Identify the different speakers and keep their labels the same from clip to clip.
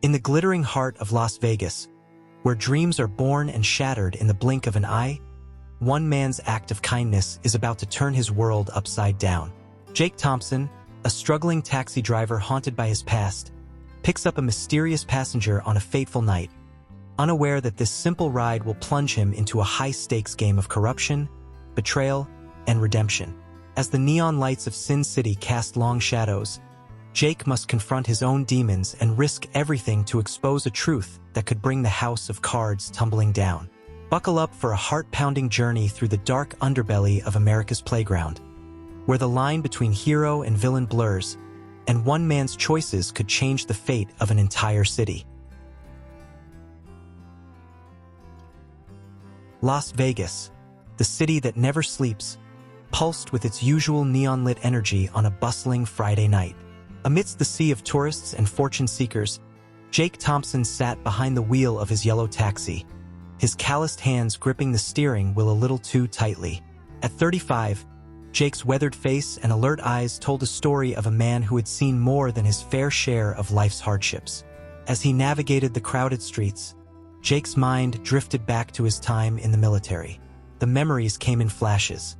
Speaker 1: In the glittering heart of Las Vegas, where dreams are born and shattered in the blink of an eye, one man's act of kindness is about to turn his world upside down. Jake Thompson, a struggling taxi driver haunted by his past, picks up a mysterious passenger on a fateful night, unaware that this simple ride will plunge him into a high-stakes game of corruption, betrayal, and redemption. As the neon lights of Sin City cast long shadows, Jake must confront his own demons and risk everything to expose a truth that could bring the house of cards tumbling down. Buckle up for a heart-pounding journey through the dark underbelly of America's playground, where the line between hero and villain blurs, and one man's choices could change the fate of an entire city. Las Vegas, the city that never sleeps, pulsed with its usual neon-lit energy on a bustling Friday night. Amidst the sea of tourists and fortune-seekers, Jake Thompson sat behind the wheel of his yellow taxi, his calloused hands gripping the steering wheel a little too tightly. At 35, Jake's weathered face and alert eyes told a story of a man who had seen more than his fair share of life's hardships. As he navigated the crowded streets, Jake's mind drifted back to his time in the military. The memories came in flashes.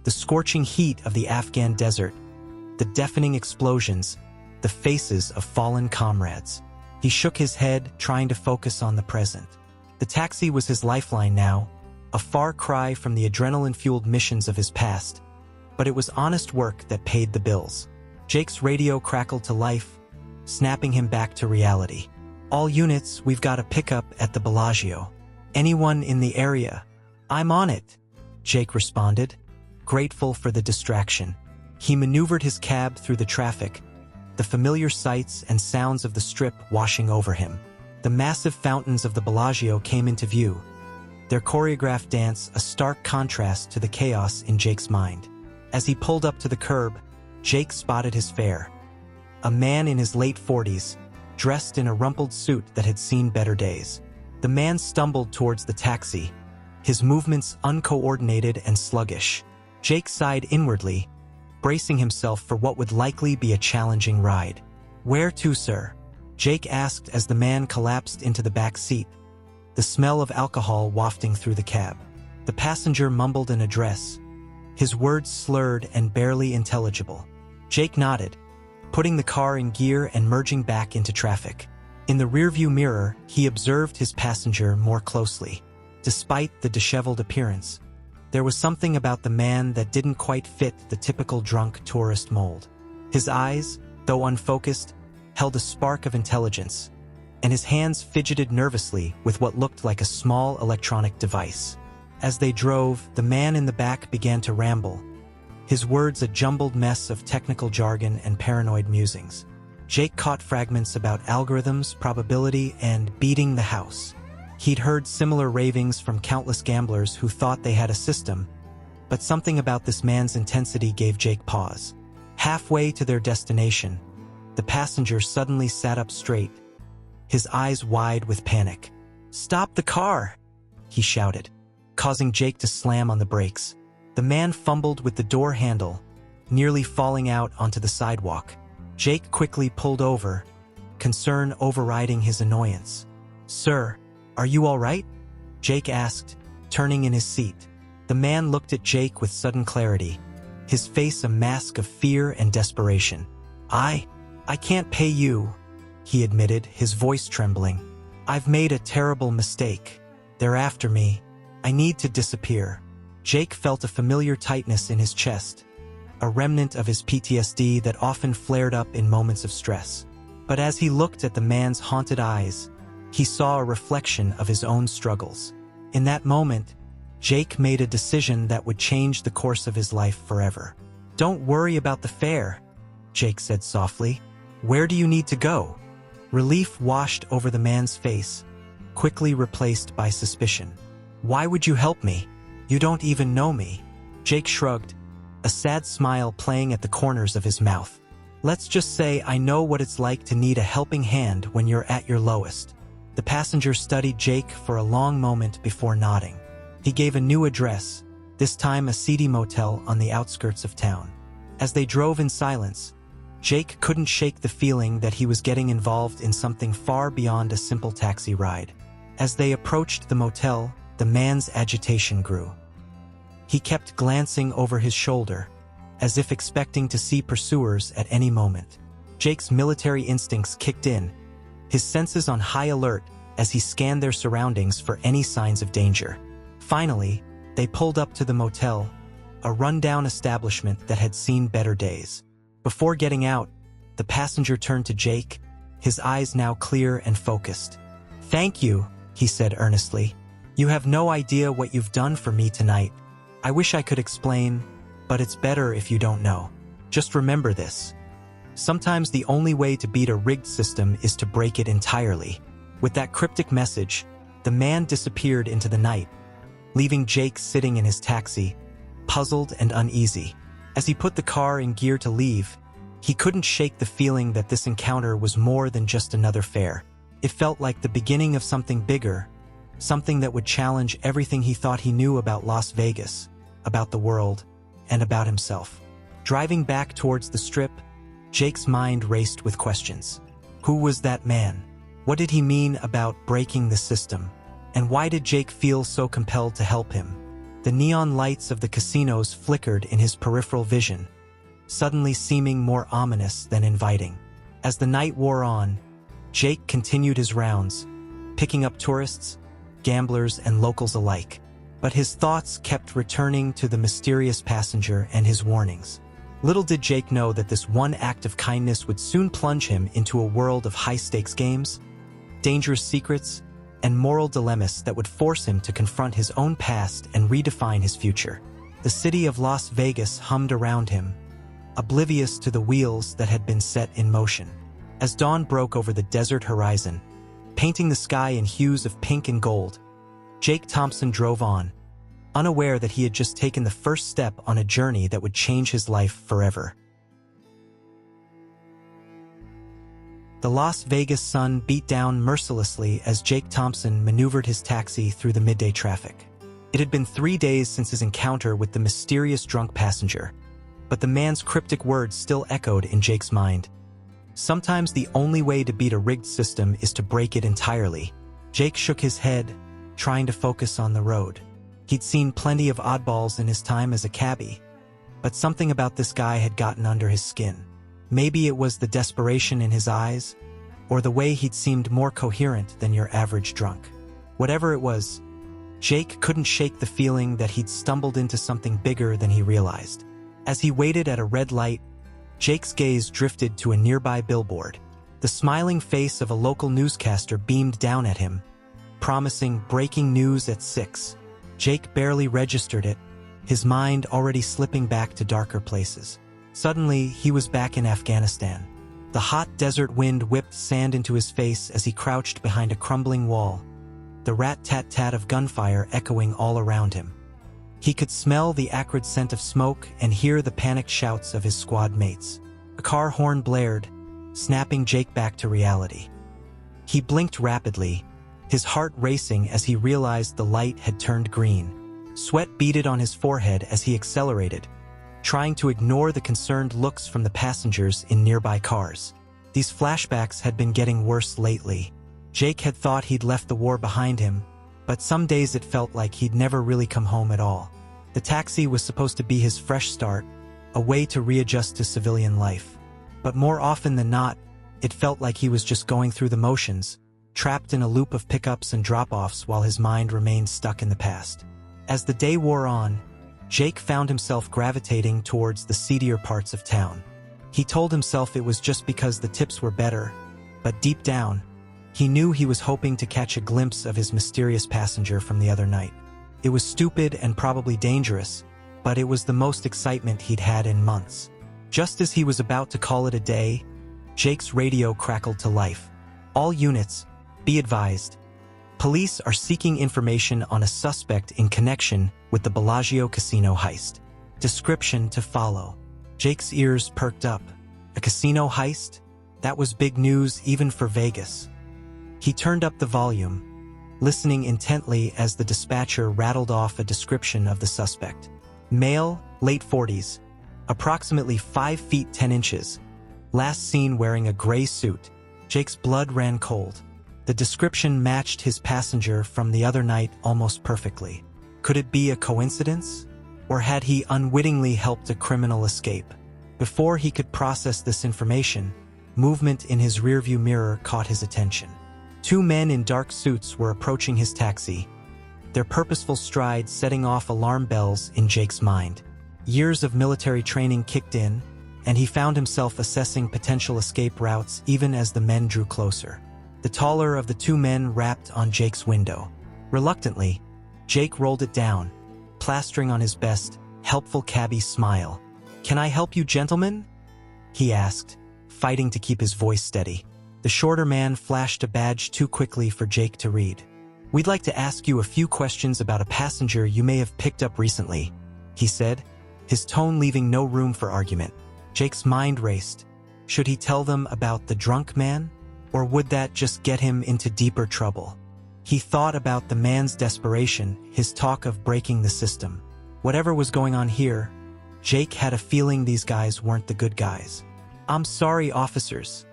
Speaker 1: The scorching heat of the Afghan desert, the deafening explosions, the faces of fallen comrades. He shook his head, trying to focus on the present. The taxi was his lifeline now, a far cry from the adrenaline-fueled missions of his past, but it was honest work that paid the bills. Jake's radio crackled to life, snapping him back to reality. "All units, we've got a pickup at the Bellagio. Anyone in the area?" "I'm on it," Jake responded, grateful for the distraction. He maneuvered his cab through the traffic, the familiar sights and sounds of the Strip washing over him. The massive fountains of the Bellagio came into view, their choreographed dance a stark contrast to the chaos in Jake's mind. As he pulled up to the curb, Jake spotted his fare. A man in his late 40s, dressed in a rumpled suit that had seen better days. The man stumbled towards the taxi, his movements uncoordinated and sluggish. Jake sighed inwardly, bracing himself for what would likely be a challenging ride. "Where to, sir?" Jake asked as the man collapsed into the back seat, the smell of alcohol wafting through the cab. The passenger mumbled an address, his words slurred and barely intelligible. Jake nodded, putting the car in gear and merging back into traffic. In the rearview mirror, he observed his passenger more closely. Despite the disheveled appearance, there was something about the man that didn't quite fit the typical drunk tourist mold. His eyes, though unfocused, held a spark of intelligence, and his hands fidgeted nervously with what looked like a small electronic device. As they drove, the man in the back began to ramble, his words a jumbled mess of technical jargon and paranoid musings. Jake caught fragments about algorithms, probability, and beating the house. He'd heard similar ravings from countless gamblers who thought they had a system, but something about this man's intensity gave Jake pause. Halfway to their destination, the passenger suddenly sat up straight, his eyes wide with panic. "Stop the car!" he shouted, causing Jake to slam on the brakes. The man fumbled with the door handle, nearly falling out onto the sidewalk. Jake quickly pulled over, concern overriding his annoyance. "Sir, are you all right?" Jake asked, turning in his seat. The man looked at Jake with sudden clarity, his face a mask of fear and desperation. I can't pay you," he admitted, his voice trembling. "I've made a terrible mistake. They're after me. I need to disappear." Jake felt a familiar tightness in his chest, a remnant of his PTSD that often flared up in moments of stress. But as he looked at the man's haunted eyes, he saw a reflection of his own struggles. In that moment, Jake made a decision that would change the course of his life forever. "Don't worry about the fare," Jake said softly. "Where do you need to go?" Relief washed over the man's face, quickly replaced by suspicion. "Why would you help me? You don't even know me." Jake shrugged, a sad smile playing at the corners of his mouth. "Let's just say I know what it's like to need a helping hand when you're at your lowest." The passenger studied Jake for a long moment before nodding. He gave a new address, this time a seedy motel on the outskirts of town. As they drove in silence, Jake couldn't shake the feeling that he was getting involved in something far beyond a simple taxi ride. As they approached the motel, the man's agitation grew. He kept glancing over his shoulder, as if expecting to see pursuers at any moment. Jake's military instincts kicked in, his senses on high alert as he scanned their surroundings for any signs of danger. Finally, they pulled up to the motel, a rundown establishment that had seen better days. Before getting out, the passenger turned to Jake, his eyes now clear and focused. "Thank you," he said earnestly. "You have no idea what you've done for me tonight. I wish I could explain, but it's better if you don't know. Just remember this. Sometimes the only way to beat a rigged system is to break it entirely." With that cryptic message, the man disappeared into the night, leaving Jake sitting in his taxi, puzzled and uneasy. As he put the car in gear to leave, he couldn't shake the feeling that this encounter was more than just another fare. It felt like the beginning of something bigger, something that would challenge everything he thought he knew about Las Vegas, about the world, and about himself. Driving back towards the Strip, Jake's mind raced with questions. Who was that man? What did he mean about breaking the system? And why did Jake feel so compelled to help him? The neon lights of the casinos flickered in his peripheral vision, suddenly seeming more ominous than inviting. As the night wore on, Jake continued his rounds, picking up tourists, gamblers, and locals alike. But his thoughts kept returning to the mysterious passenger and his warnings. Little did Jake know that this one act of kindness would soon plunge him into a world of high-stakes games, dangerous secrets, and moral dilemmas that would force him to confront his own past and redefine his future. The city of Las Vegas hummed around him, oblivious to the wheels that had been set in motion. As dawn broke over the desert horizon, painting the sky in hues of pink and gold, Jake Thompson drove on, unaware that he had just taken the first step on a journey that would change his life forever. The Las Vegas sun beat down mercilessly as Jake Thompson maneuvered his taxi through the midday traffic. It had been 3 days since his encounter with the mysterious drunk passenger, but the man's cryptic words still echoed in Jake's mind. Sometimes the only way to beat a rigged system is to break it entirely. Jake shook his head, trying to focus on the road. He'd seen plenty of oddballs in his time as a cabbie, but something about this guy had gotten under his skin. Maybe it was the desperation in his eyes, or the way he'd seemed more coherent than your average drunk. Whatever it was, Jake couldn't shake the feeling that he'd stumbled into something bigger than he realized. As he waited at a red light, Jake's gaze drifted to a nearby billboard. The smiling face of a local newscaster beamed down at him, promising breaking news at 6. Jake barely registered it, his mind already slipping back to darker places. Suddenly, he was back in Afghanistan. The hot desert wind whipped sand into his face as he crouched behind a crumbling wall, the rat-tat-tat of gunfire echoing all around him. He could smell the acrid scent of smoke and hear the panicked shouts of his squad mates. A car horn blared, snapping Jake back to reality. He blinked rapidly, his heart racing as he realized the light had turned green. Sweat beaded on his forehead as he accelerated, trying to ignore the concerned looks from the passengers in nearby cars. These flashbacks had been getting worse lately. Jake had thought he'd left the war behind him, but some days it felt like he'd never really come home at all. The taxi was supposed to be his fresh start, a way to readjust to civilian life. But more often than not, it felt like he was just going through the motions, trapped in a loop of pickups and drop-offs while his mind remained stuck in the past. As the day wore on, Jake found himself gravitating towards the seedier parts of town. He told himself it was just because the tips were better, but deep down, he knew he was hoping to catch a glimpse of his mysterious passenger from the other night. It was stupid and probably dangerous, but it was the most excitement he'd had in months. Just as he was about to call it a day, Jake's radio crackled to life. "All units, be advised. Police are seeking information on a suspect in connection with the Bellagio casino heist. Description to follow." Jake's ears perked up. A casino heist? That was big news even for Vegas. He turned up the volume, listening intently as the dispatcher rattled off a description of the suspect. Male, late 40s, approximately 5 feet 10 inches, Last seen wearing a gray suit. Jake's blood ran cold. The description matched his passenger from the other night almost perfectly. Could it be a coincidence? Or had he unwittingly helped a criminal escape? Before he could process this information, movement in his rearview mirror caught his attention. Two men in dark suits were approaching his taxi, their purposeful strides setting off alarm bells in Jake's mind. Years of military training kicked in, and he found himself assessing potential escape routes even as the men drew closer. The taller of the two men rapped on Jake's window. Reluctantly, Jake rolled it down, plastering on his best, helpful cabbie smile. "Can I help you, gentlemen?" he asked, fighting to keep his voice steady. The shorter man flashed a badge too quickly for Jake to read. "We'd like to ask you a few questions about a passenger you may have picked up recently," he said, his tone leaving no room for argument. Jake's mind raced. Should he tell them about the drunk man? Or would that just get him into deeper trouble? He thought about the man's desperation, his talk of breaking the system. Whatever was going on here, Jake had a feeling these guys weren't the good guys. "I'm sorry, officers,"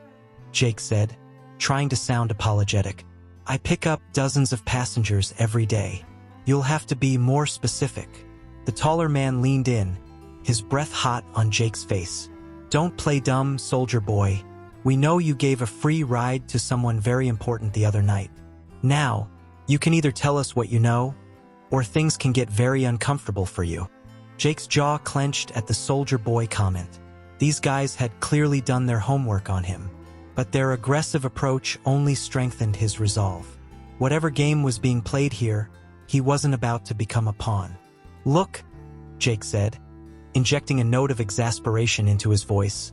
Speaker 1: Jake said, trying to sound apologetic. "I pick up dozens of passengers every day. You'll have to be more specific." The taller man leaned in, his breath hot on Jake's face. "Don't play dumb, soldier boy. We know you gave a free ride to someone very important the other night. Now, you can either tell us what you know, or things can get very uncomfortable for you." Jake's jaw clenched at the soldier boy comment. These guys had clearly done their homework on him, but their aggressive approach only strengthened his resolve. Whatever game was being played here, he wasn't about to become a pawn. "Look," Jake said, injecting a note of exasperation into his voice.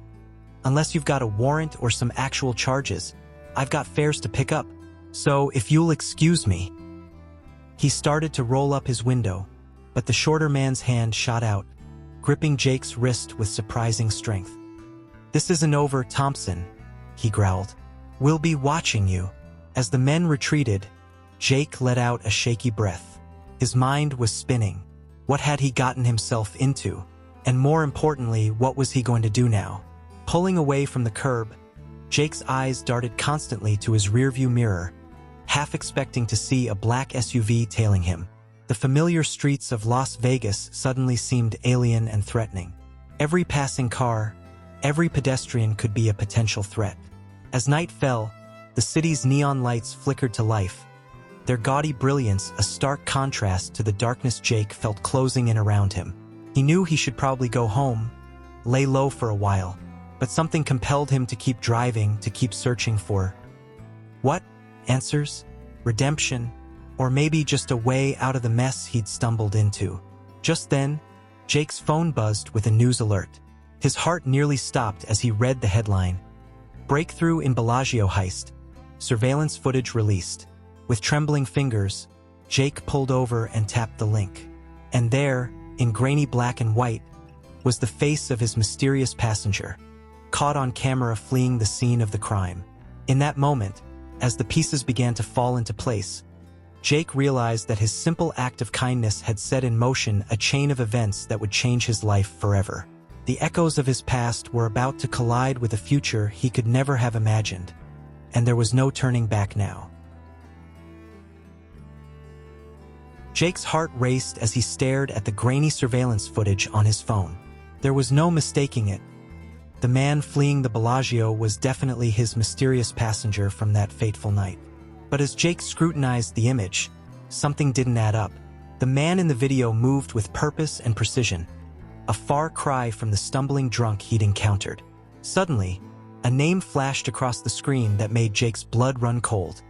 Speaker 1: "Unless you've got a warrant or some actual charges, I've got fares to pick up. So if you'll excuse me." He started to roll up his window, but the shorter man's hand shot out, gripping Jake's wrist with surprising strength. "This isn't over, Thompson," he growled. "We'll be watching you." As the men retreated, Jake let out a shaky breath. His mind was spinning. What had he gotten himself into? And more importantly, what was he going to do now? Pulling away from the curb, Jake's eyes darted constantly to his rearview mirror, half expecting to see a black SUV tailing him. The familiar streets of Las Vegas suddenly seemed alien and threatening. Every passing car, every pedestrian could be a potential threat. As night fell, the city's neon lights flickered to life, their gaudy brilliance a stark contrast to the darkness Jake felt closing in around him. He knew he should probably go home, lay low for a while, but something compelled him to keep driving, to keep searching for what? Answers? Redemption? Or maybe just a way out of the mess he'd stumbled into. Just then, Jake's phone buzzed with a news alert. His heart nearly stopped as he read the headline. "Breakthrough in Bellagio heist. Surveillance footage released." With trembling fingers, Jake pulled over and tapped the link. And there, in grainy black and white, was the face of his mysterious passenger, caught on camera fleeing the scene of the crime. In that moment, as the pieces began to fall into place, Jake realized that his simple act of kindness had set in motion a chain of events that would change his life forever. The echoes of his past were about to collide with a future he could never have imagined, and there was no turning back now. Jake's heart raced as he stared at the grainy surveillance footage on his phone. There was no mistaking it. The man fleeing the Bellagio was definitely his mysterious passenger from that fateful night. But as Jake scrutinized the image, something didn't add up. The man in the video moved with purpose and precision, a far cry from the stumbling drunk he'd encountered. Suddenly, a name flashed across the screen that made Jake's blood run cold.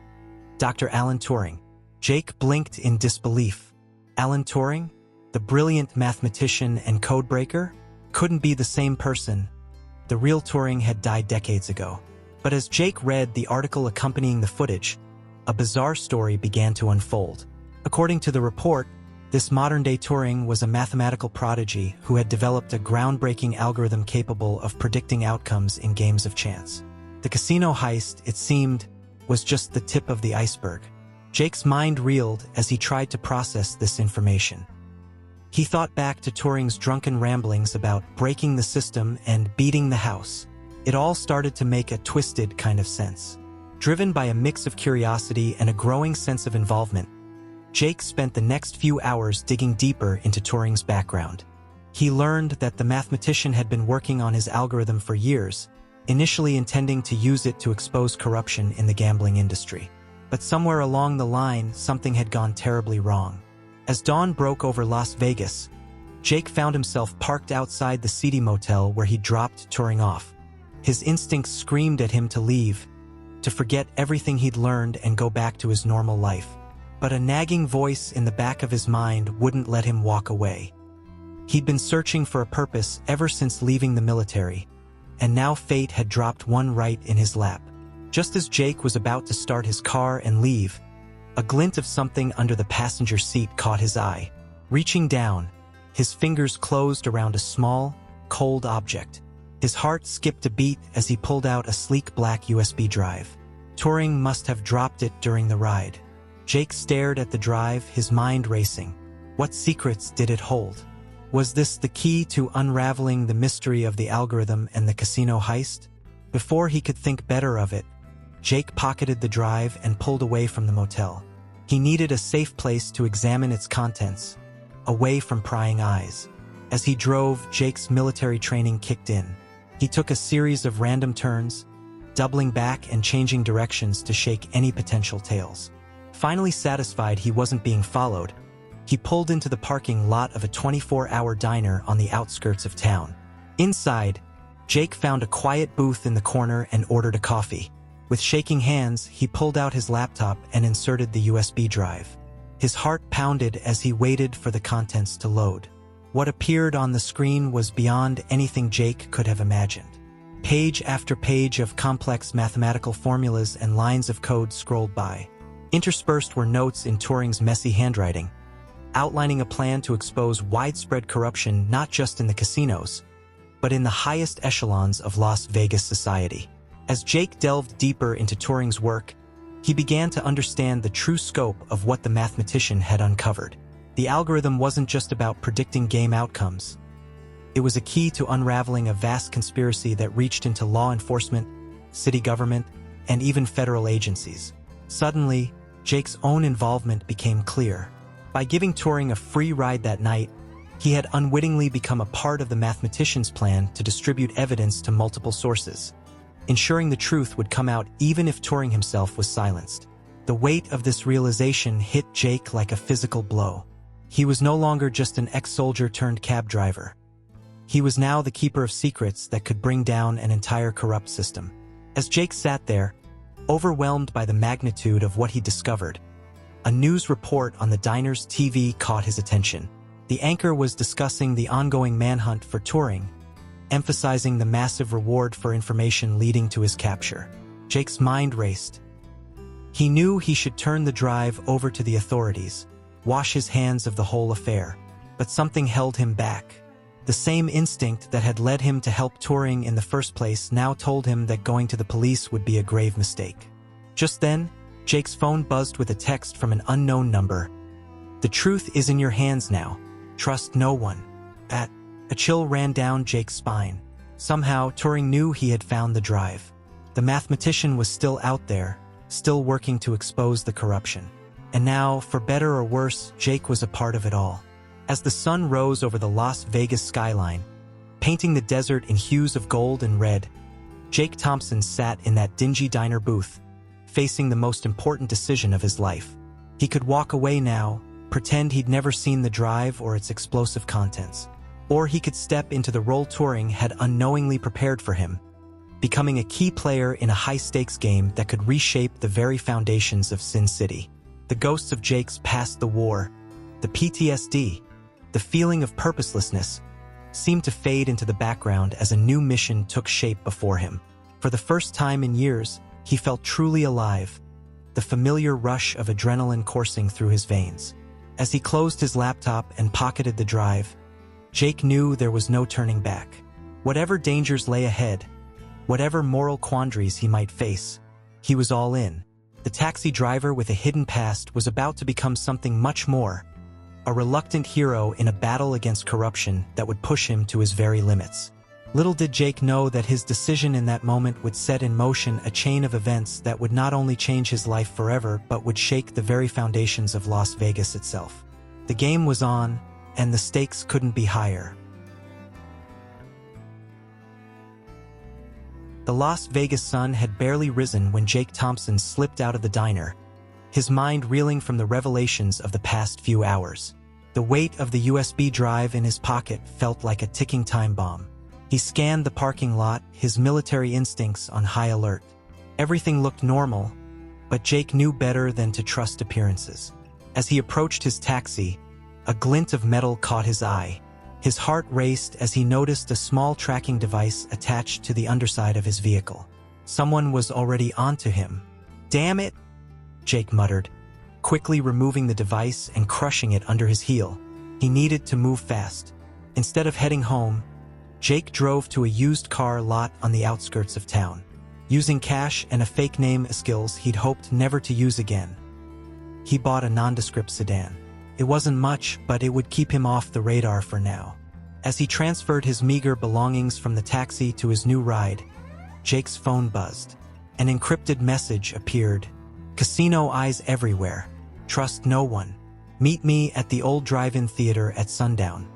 Speaker 1: Dr. Alan Turing. Jake blinked in disbelief. Alan Turing? The brilliant mathematician and codebreaker? Couldn't be the same person. The real Turing had died decades ago. But as Jake read the article accompanying the footage, a bizarre story began to unfold. According to the report, this modern-day Turing was a mathematical prodigy who had developed a groundbreaking algorithm capable of predicting outcomes in games of chance. The casino heist, it seemed, was just the tip of the iceberg. Jake's mind reeled as he tried to process this information. He thought back to Turing's drunken ramblings about breaking the system and beating the house. It all started to make a twisted kind of sense. Driven by a mix of curiosity and a growing sense of involvement, Jake spent the next few hours digging deeper into Turing's background. He learned that the mathematician had been working on his algorithm for years, initially intending to use it to expose corruption in the gambling industry. But somewhere along the line, something had gone terribly wrong. As dawn broke over Las Vegas, Jake found himself parked outside the seedy motel where he dropped Turing off. His instincts screamed at him to leave, to forget everything he'd learned and go back to his normal life. But a nagging voice in the back of his mind wouldn't let him walk away. He'd been searching for a purpose ever since leaving the military, and now fate had dropped one right in his lap. Just as Jake was about to start his car and leave, a glint of something under the passenger seat caught his eye. Reaching down, his fingers closed around a small, cold object. His heart skipped a beat as he pulled out a sleek black USB drive. Turing must have dropped it during the ride. Jake stared at the drive, his mind racing. What secrets did it hold? Was this the key to unraveling the mystery of the algorithm and the casino heist? Before he could think better of it, Jake pocketed the drive and pulled away from the motel. He needed a safe place to examine its contents, away from prying eyes. As he drove, Jake's military training kicked in. He took a series of random turns, doubling back and changing directions to shake any potential tails. Finally satisfied he wasn't being followed, he pulled into the parking lot of a 24-hour diner on the outskirts of town. Inside, Jake found a quiet booth in the corner and ordered a coffee. With shaking hands, he pulled out his laptop and inserted the USB drive. His heart pounded as he waited for the contents to load. What appeared on the screen was beyond anything Jake could have imagined. Page after page of complex mathematical formulas and lines of code scrolled by. Interspersed were notes in Turing's messy handwriting, outlining a plan to expose widespread corruption not just in the casinos, but in the highest echelons of Las Vegas society. As Jake delved deeper into Turing's work, he began to understand the true scope of what the mathematician had uncovered. The algorithm wasn't just about predicting game outcomes. It was a key to unraveling a vast conspiracy that reached into law enforcement, city government, and even federal agencies. Suddenly, Jake's own involvement became clear. By giving Turing a free ride that night, he had unwittingly become a part of the mathematician's plan to distribute evidence to multiple sources, ensuring the truth would come out even if Turing himself was silenced. The weight of this realization hit Jake like a physical blow. He was no longer just an ex-soldier turned cab driver. He was now the keeper of secrets that could bring down an entire corrupt system. As Jake sat there, overwhelmed by the magnitude of what he discovered, a news report on the diner's TV caught his attention. The anchor was discussing the ongoing manhunt for Turing, emphasizing the massive reward for information leading to his capture. Jake's mind raced. He knew he should turn the drive over to the authorities, wash his hands of the whole affair, but something held him back. The same instinct that had led him to help Turing in the first place now told him that going to the police would be a grave mistake. Just then, Jake's phone buzzed with a text from an unknown number. "The truth is in your hands now. Trust no one." A chill ran down Jake's spine. Somehow, Turing knew he had found the drive. The mathematician was still out there, still working to expose the corruption. And now, for better or worse, Jake was a part of it all. As the sun rose over the Las Vegas skyline, painting the desert in hues of gold and red, Jake Thompson sat in that dingy diner booth, facing the most important decision of his life. He could walk away now, pretend he'd never seen the drive or its explosive contents. Or he could step into the role Turing had unknowingly prepared for him, becoming a key player in a high-stakes game that could reshape the very foundations of Sin City. The ghosts of Jake's past, the war, the PTSD, the feeling of purposelessness, seemed to fade into the background as a new mission took shape before him. For the first time in years, he felt truly alive, the familiar rush of adrenaline coursing through his veins. As he closed his laptop and pocketed the drive, Jake knew there was no turning back. Whatever dangers lay ahead, whatever moral quandaries he might face, he was all in. The taxi driver with a hidden past was about to become something much more, a reluctant hero in a battle against corruption that would push him to his very limits. Little did Jake know that his decision in that moment would set in motion a chain of events that would not only change his life forever but would shake the very foundations of Las Vegas itself. The game was on, and the stakes couldn't be higher. The Las Vegas sun had barely risen when Jake Thompson slipped out of the diner, his mind reeling from the revelations of the past few hours. The weight of the USB drive in his pocket felt like a ticking time bomb. He scanned the parking lot, his military instincts on high alert. Everything looked normal, but Jake knew better than to trust appearances. As he approached his taxi, a glint of metal caught his eye. His heart raced as he noticed a small tracking device attached to the underside of his vehicle. Someone was already onto him. "Damn it!" Jake muttered, quickly removing the device and crushing it under his heel. He needed to move fast. Instead of heading home, Jake drove to a used car lot on the outskirts of town. Using cash and a fake name skills he'd hoped never to use again, he bought a nondescript sedan. It wasn't much, but it would keep him off the radar for now. As he transferred his meager belongings from the taxi to his new ride, Jake's phone buzzed. An encrypted message appeared. "Casino eyes everywhere. Trust no one. Meet me at the old drive-in theater at sundown."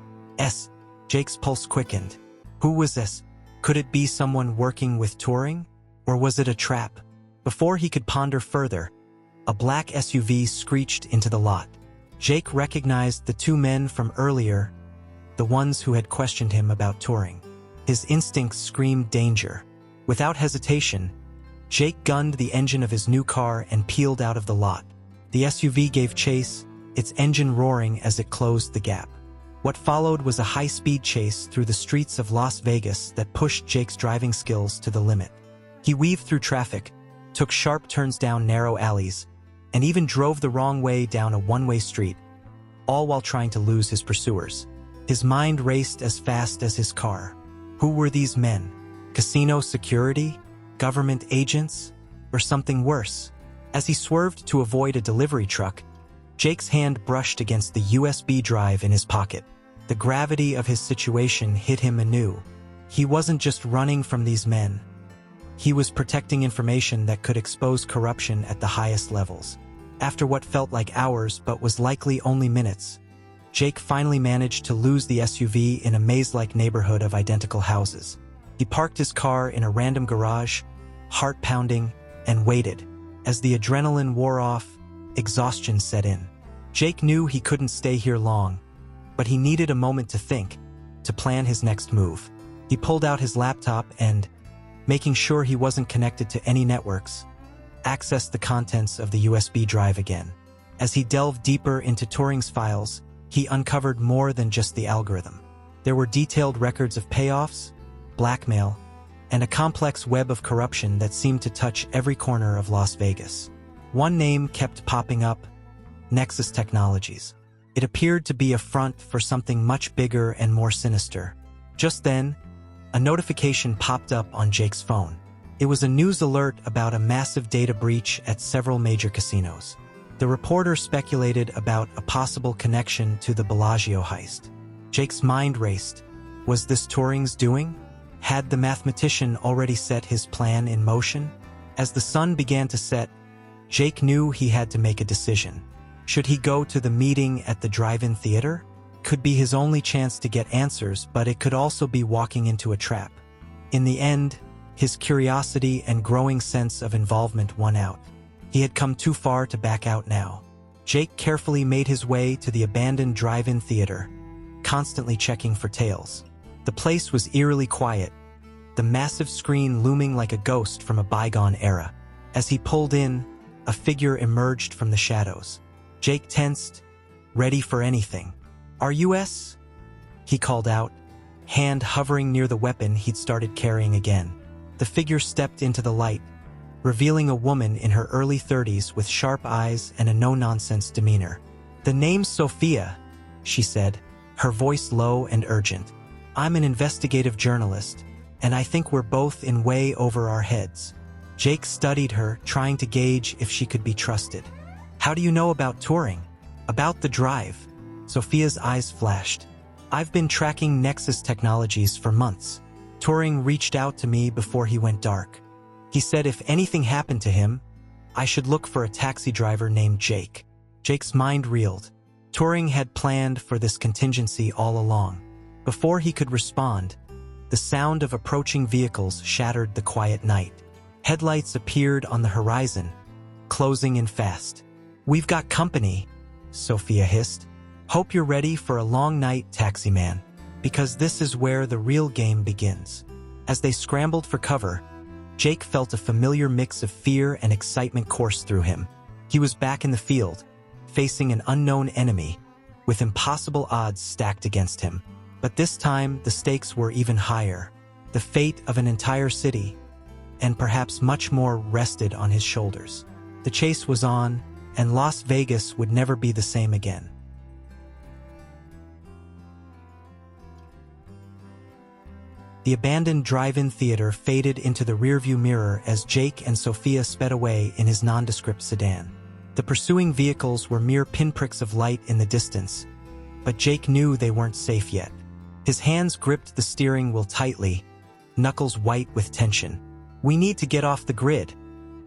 Speaker 1: Jake's pulse quickened. Who was this? Could it be someone working with touring? Or was it a trap? Before he could ponder further, a black SUV screeched into the lot. Jake recognized the two men from earlier, the ones who had questioned him about touring. His instincts screamed danger. Without hesitation, Jake gunned the engine of his new car and peeled out of the lot. The SUV gave chase, its engine roaring as it closed the gap. What followed was a high-speed chase through the streets of Las Vegas that pushed Jake's driving skills to the limit. He weaved through traffic, took sharp turns down narrow alleys, and even drove the wrong way down a one-way street, all while trying to lose his pursuers. His mind raced as fast as his car. Who were these men? Casino security? Government agents? Or something worse? As he swerved to avoid a delivery truck, Jake's hand brushed against the USB drive in his pocket. The gravity of his situation hit him anew. He wasn't just running from these men. He was protecting information that could expose corruption at the highest levels. After what felt like hours but was likely only minutes, Jake finally managed to lose the SUV in a maze-like neighborhood of identical houses. He parked his car in a random garage, heart pounding, and waited. As the adrenaline wore off, exhaustion set in. Jake knew he couldn't stay here long, but he needed a moment to think, to plan his next move. He pulled out his laptop and, making sure he wasn't connected to any networks, accessed the contents of the USB drive again. As he delved deeper into Turing's files, he uncovered more than just the algorithm. There were detailed records of payoffs, blackmail, and a complex web of corruption that seemed to touch every corner of Las Vegas. One name kept popping up: Nexus Technologies. It appeared to be a front for something much bigger and more sinister. Just then, a notification popped up on Jake's phone. It was a news alert about a massive data breach at several major casinos. The reporter speculated about a possible connection to the Bellagio heist. Jake's mind raced. Was this Turing's doing? Had the mathematician already set his plan in motion? As the sun began to set, Jake knew he had to make a decision. Should he go to the meeting at the drive-in theater? Could be his only chance to get answers, but it could also be walking into a trap. In the end, his curiosity and growing sense of involvement won out. He had come too far to back out now. Jake carefully made his way to the abandoned drive-in theater, constantly checking for tails. The place was eerily quiet, the massive screen looming like a ghost from a bygone era. As he pulled in, a figure emerged from the shadows. Jake tensed, ready for anything. "Are you S?" he called out, hand hovering near the weapon he'd started carrying again. The figure stepped into the light, revealing a woman in her early 30s with sharp eyes and a no-nonsense demeanor. "The name's Sophia," she said, her voice low and urgent. "I'm an investigative journalist, and I think we're both in way over our heads." Jake studied her, trying to gauge if she could be trusted. "How do you know about touring? About the drive?" Sophia's eyes flashed. "I've been tracking Nexus Technologies for months. Turing reached out to me before he went dark. He said if anything happened to him, I should look for a taxi driver named Jake. Jake's mind reeled. Turing had planned for this contingency all along. Before he could respond, the sound of approaching vehicles shattered the quiet night. Headlights appeared on the horizon, closing in fast. "We've got company," Sophia hissed. "Hope you're ready for a long night, taxi man, because this is where the real game begins." As they scrambled for cover, Jake felt a familiar mix of fear and excitement course through him. He was back in the field, facing an unknown enemy, with impossible odds stacked against him. But this time, the stakes were even higher. The fate of an entire city, and perhaps much more, rested on his shoulders. The chase was on, and Las Vegas would never be the same again. The abandoned drive-in theater faded into the rearview mirror as Jake and Sophia sped away in his nondescript sedan. The pursuing vehicles were mere pinpricks of light in the distance, but Jake knew they weren't safe yet. His hands gripped the steering wheel tightly, knuckles white with tension. "We need to get off the grid,"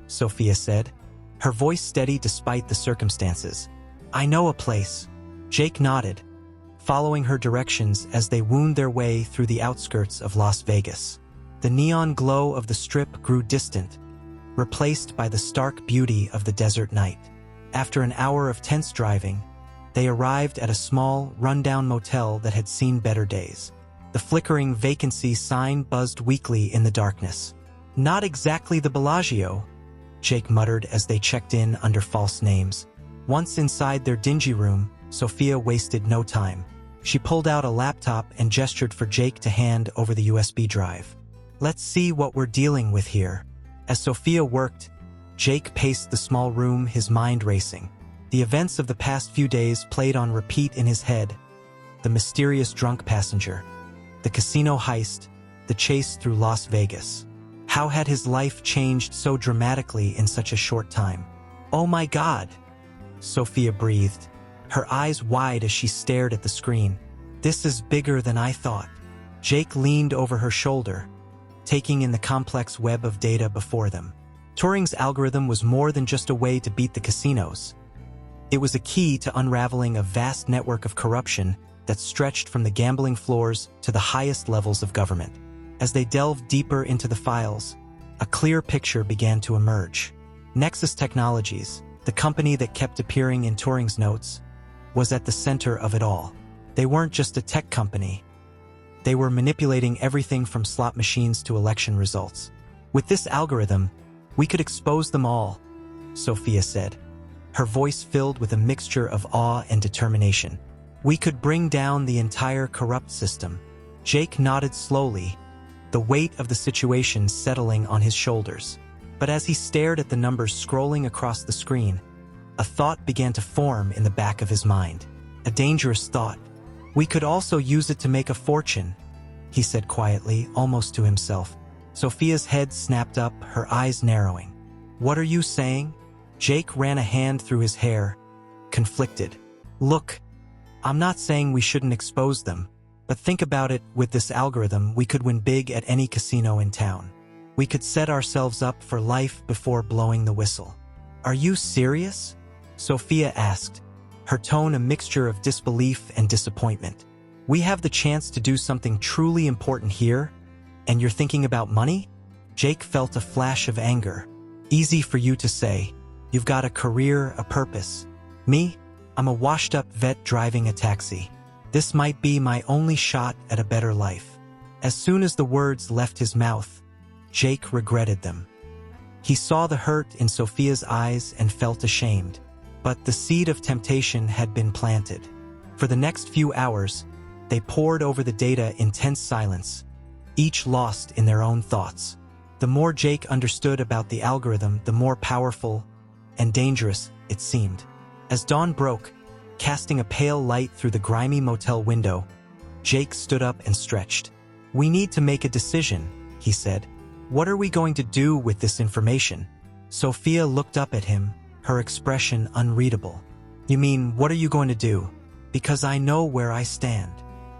Speaker 1: Sophia said, her voice steady despite the circumstances. "I know a place." Jake nodded, following her directions as they wound their way through the outskirts of Las Vegas. The neon glow of the strip grew distant, replaced by the stark beauty of the desert night. After an hour of tense driving, they arrived at a small, rundown motel that had seen better days. The flickering vacancy sign buzzed weakly in the darkness. "Not exactly the Bellagio," Jake muttered as they checked in under false names. Once inside their dingy room, Sophia wasted no time. She pulled out a laptop and gestured for Jake to hand over the USB drive. "Let's see what we're dealing with here." As Sophia worked, Jake paced the small room, his mind racing. The events of the past few days played on repeat in his head. The mysterious drunk passenger, the casino heist, the chase through Las Vegas. How had his life changed so dramatically in such a short time? "Oh my God," Sophia breathed, her eyes wide as she stared at the screen. "This is bigger than I thought." Jake leaned over her shoulder, taking in the complex web of data before them. Turing's algorithm was more than just a way to beat the casinos. It was a key to unraveling a vast network of corruption that stretched from the gambling floors to the highest levels of government. As they delved deeper into the files, a clear picture began to emerge. Nexus Technologies, the company that kept appearing in Turing's notes, was at the center of it all. They weren't just a tech company. They were manipulating everything from slot machines to election results. "With this algorithm, we could expose them all," Sophia said, her voice filled with a mixture of awe and determination. "We could bring down the entire corrupt system." Jake nodded slowly, the weight of the situation settling on his shoulders. But as he stared at the numbers scrolling across the screen, a thought began to form in the back of his mind. A dangerous thought. "We could also use it to make a fortune," he said quietly, almost to himself. Sophia's head snapped up, her eyes narrowing. "What are you saying?" Jake ran a hand through his hair, conflicted. "Look, I'm not saying we shouldn't expose them, but think about it, with this algorithm, we could win big at any casino in town. We could set ourselves up for life before blowing the whistle." "Are you serious?" Sophia asked, her tone a mixture of disbelief and disappointment. "We have the chance to do something truly important here, and you're thinking about money?" Jake felt a flash of anger. "Easy for you to say. You've got a career, a purpose. Me? I'm a washed-up vet driving a taxi. This might be my only shot at a better life." As soon as the words left his mouth, Jake regretted them. He saw the hurt in Sophia's eyes and felt ashamed. But the seed of temptation had been planted. For the next few hours, they pored over the data in tense silence, each lost in their own thoughts. The more Jake understood about the algorithm, the more powerful and dangerous it seemed. As dawn broke, casting a pale light through the grimy motel window, Jake stood up and stretched. "We need to make a decision," he said. "What are we going to do with this information?" Sophia looked up at him, her expression unreadable. "You mean, what are you going to do? Because I know where I stand."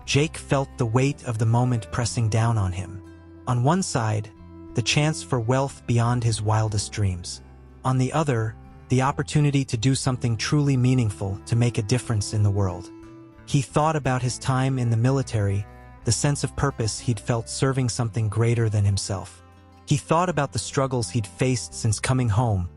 Speaker 1: Jake felt the weight of the moment pressing down on him. On one side, the chance for wealth beyond his wildest dreams. On the other, the opportunity to do something truly meaningful to make a difference in the world. He thought about his time in the military, the sense of purpose he'd felt serving something greater than himself. He thought about the struggles he'd faced since coming home,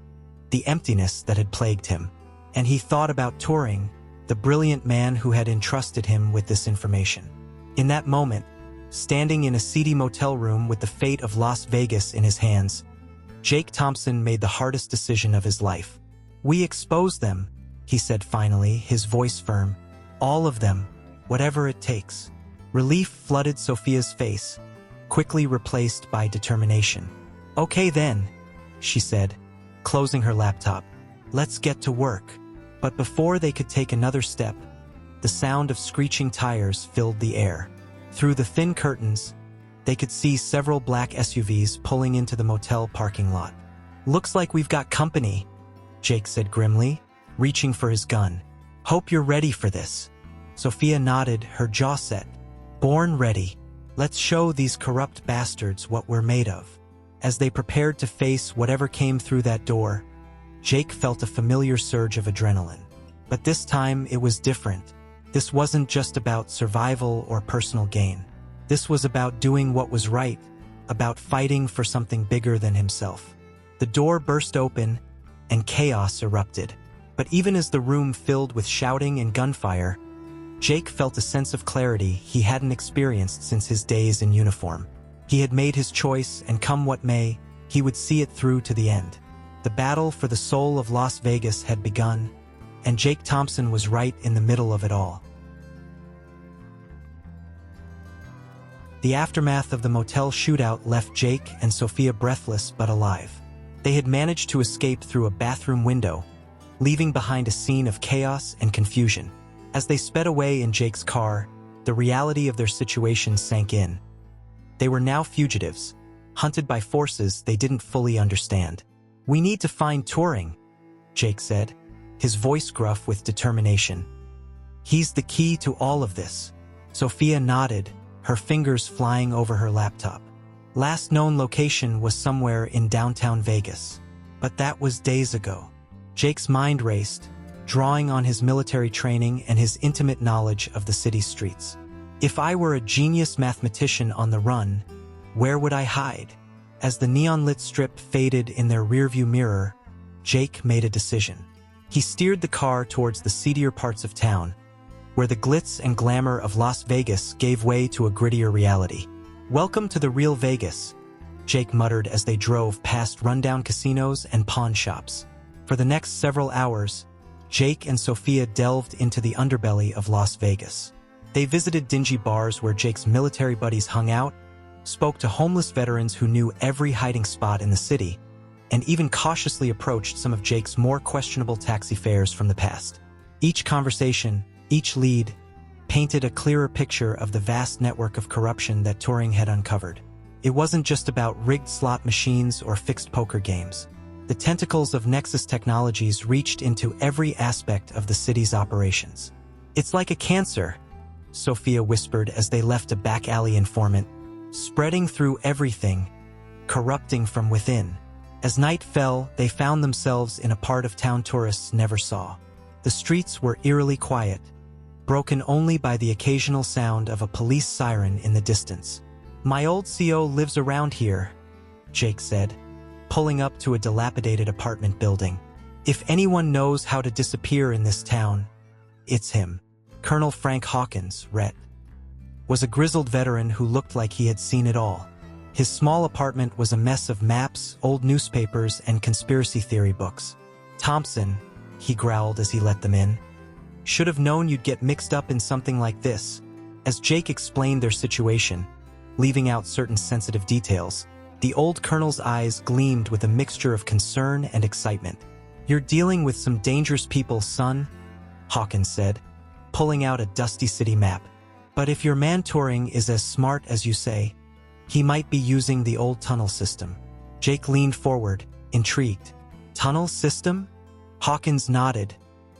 Speaker 1: the emptiness that had plagued him. And he thought about Turing, the brilliant man who had entrusted him with this information. In that moment, standing in a seedy motel room with the fate of Las Vegas in his hands, Jake Thompson made the hardest decision of his life. "We expose them," he said finally, his voice firm. "All of them, whatever it takes." Relief flooded Sophia's face, quickly replaced by determination. "Okay then," she said, closing her laptop. "Let's get to work." But before they could take another step, the sound of screeching tires filled the air. Through the thin curtains, they could see several black SUVs pulling into the motel parking lot. "Looks like we've got company," Jake said grimly, reaching for his gun. "Hope you're ready for this." Sophia nodded, her jaw set. "Born ready. Let's show these corrupt bastards what we're made of." As they prepared to face whatever came through that door, Jake felt a familiar surge of adrenaline. But this time it was different. This wasn't just about survival or personal gain. This was about doing what was right, about fighting for something bigger than himself. The door burst open, and chaos erupted. But even as the room filled with shouting and gunfire, Jake felt a sense of clarity he hadn't experienced since his days in uniform. He had made his choice, and come what may, he would see it through to the end. The battle for the soul of Las Vegas had begun, and Jake Thompson was right in the middle of it all. The aftermath of the motel shootout left Jake and Sophia breathless but alive. They had managed to escape through a bathroom window, leaving behind a scene of chaos and confusion. As they sped away in Jake's car, the reality of their situation sank in. They were now fugitives, hunted by forces they didn't fully understand. "We need to find Turing," Jake said, his voice gruff with determination. "He's the key to all of this." Sophia nodded, her fingers flying over her laptop. Last known location was somewhere in downtown Vegas. But that was days ago. Jake's mind raced, drawing on his military training and his intimate knowledge of the city's streets. "If I were a genius mathematician on the run, where would I hide?" As the neon-lit strip faded in their rearview mirror, Jake made a decision. He steered the car towards the seedier parts of town, where the glitz and glamour of Las Vegas gave way to a grittier reality. "Welcome to the real Vegas," Jake muttered as they drove past rundown casinos and pawn shops. For the next several hours, Jake and Sophia delved into the underbelly of Las Vegas. They visited dingy bars where Jake's military buddies hung out, spoke to homeless veterans who knew every hiding spot in the city, and even cautiously approached some of Jake's more questionable taxi fares from the past. Each conversation, each lead, painted a clearer picture of the vast network of corruption that Turing had uncovered. It wasn't just about rigged slot machines or fixed poker games. The tentacles of Nexus Technologies reached into every aspect of the city's operations. "It's like a cancer," Sophia whispered as they left a back alley informant, "spreading through everything, corrupting from within." As night fell, they found themselves in a part of town tourists never saw. The streets were eerily quiet, broken only by the occasional sound of a police siren in the distance. "My old CO lives around here," Jake said, pulling up to a dilapidated apartment building. "If anyone knows how to disappear in this town, it's him." Colonel Frank Hawkins, Ret, was a grizzled veteran who looked like he had seen it all. His small apartment was a mess of maps, old newspapers, and conspiracy theory books. "Thompson," he growled as he let them in, "should have known you'd get mixed up in something like this." As Jake explained their situation, leaving out certain sensitive details, the old colonel's eyes gleamed with a mixture of concern and excitement. "You're dealing with some dangerous people, son," Hawkins said, pulling out a dusty city map. "But if your man Turing is as smart as you say, he might be using the old tunnel system." Jake leaned forward, intrigued. "Tunnel system?" Hawkins nodded,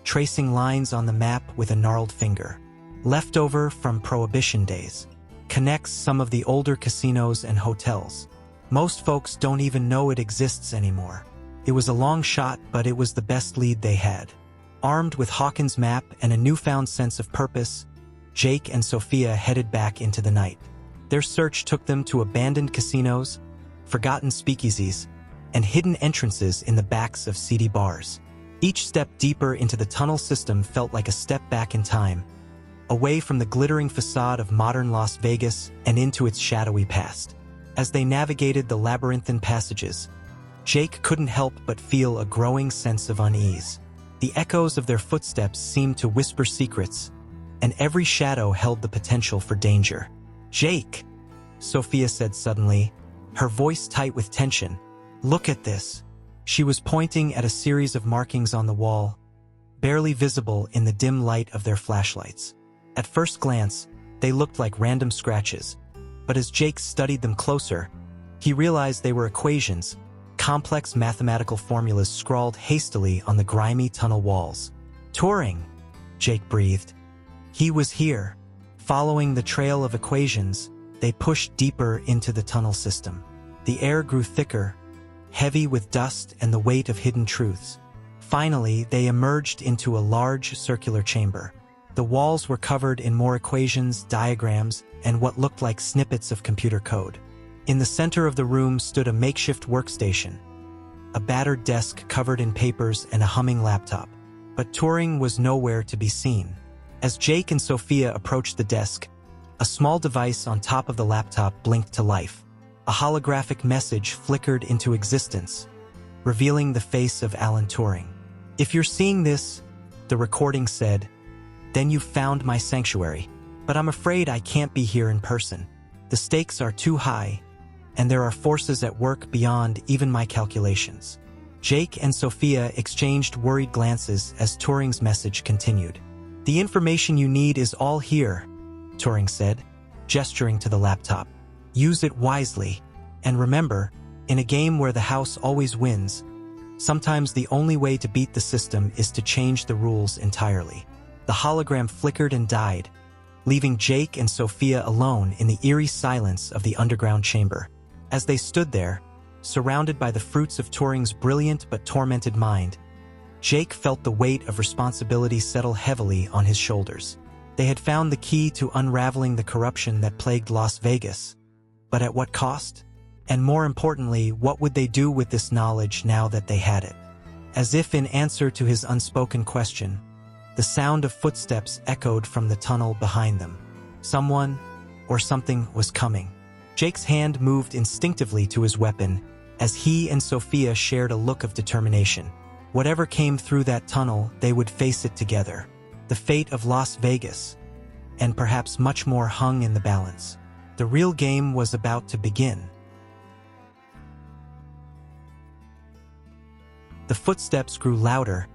Speaker 1: tracing lines on the map with a gnarled finger. "Leftover from Prohibition days. connects some of the older casinos and hotels. Most folks don't even know it exists anymore. It was a long shot, but it was the best lead they had. Armed with Hawkins' map and a newfound sense of purpose, Jake and Sophia headed back into the night. Their search took them to abandoned casinos, forgotten speakeasies, and hidden entrances in the backs of seedy bars. Each step deeper into the tunnel system felt like a step back in time, away from the glittering facade of modern Las Vegas and into its shadowy past. As they navigated the labyrinthine passages, Jake couldn't help but feel a growing sense of unease. The echoes of their footsteps seemed to whisper secrets, and every shadow held the potential for danger. "Jake," Sophia said suddenly, her voice tight with tension. "Look at this." She was pointing at a series of markings on the wall, barely visible in the dim light of their flashlights. At first glance, they looked like random scratches, but as Jake studied them closer, he realized they were equations, complex mathematical formulas scrawled hastily on the grimy tunnel walls. "Turing," Jake breathed. He was here. Following the trail of equations, they pushed deeper into the tunnel system. The air grew thicker, heavy with dust and the weight of hidden truths. Finally, they emerged into a large circular chamber. The walls were covered in more equations, diagrams, and what looked like snippets of computer code. In the center of the room stood a makeshift workstation, a battered desk covered in papers and a humming laptop. But Turing was nowhere to be seen. As Jake and Sophia approached the desk, a small device on top of the laptop blinked to life. A holographic message flickered into existence, revealing the face of Alan Turing. "If you're seeing this," the recording said, "then you've found my sanctuary. But I'm afraid I can't be here in person. The stakes are too high, and there are forces at work beyond even my calculations." Jake and Sophia exchanged worried glances as Turing's message continued. "The information you need is all here," Turing said, gesturing to the laptop. "Use it wisely, and remember, in a game where the house always wins, sometimes the only way to beat the system is to change the rules entirely." The hologram flickered and died, leaving Jake and Sophia alone in the eerie silence of the underground chamber. As they stood there, surrounded by the fruits of Turing's brilliant but tormented mind, Jake felt the weight of responsibility settle heavily on his shoulders. They had found the key to unraveling the corruption that plagued Las Vegas. But at what cost? And more importantly, what would they do with this knowledge now that they had it? As if in answer to his unspoken question, the sound of footsteps echoed from the tunnel behind them. Someone or something was coming. Jake's hand moved instinctively to his weapon as he and Sophia shared a look of determination. Whatever came through that tunnel, they would face it together. The fate of Las Vegas, and perhaps much more, hung in the balance. The real game was about to begin. The footsteps grew louder,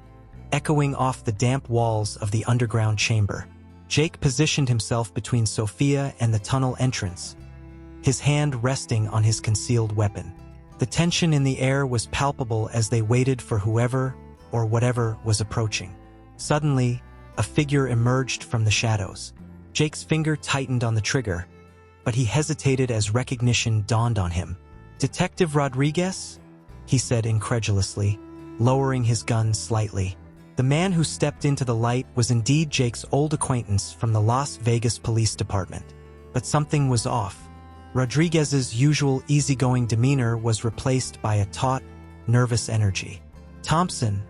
Speaker 1: echoing off the damp walls of the underground chamber. Jake positioned himself between Sophia and the tunnel entrance, his hand resting on his concealed weapon. The tension in the air was palpable as they waited for whoever or whatever was approaching. Suddenly, a figure emerged from the shadows. Jake's finger tightened on the trigger, but he hesitated as recognition dawned on him. "Detective Rodriguez?" he said incredulously, lowering his gun slightly. The man who stepped into the light was indeed Jake's old acquaintance from the Las Vegas Police Department. But something was off. Rodriguez's usual easygoing demeanor was replaced by a taut, nervous energy. "Thompson,"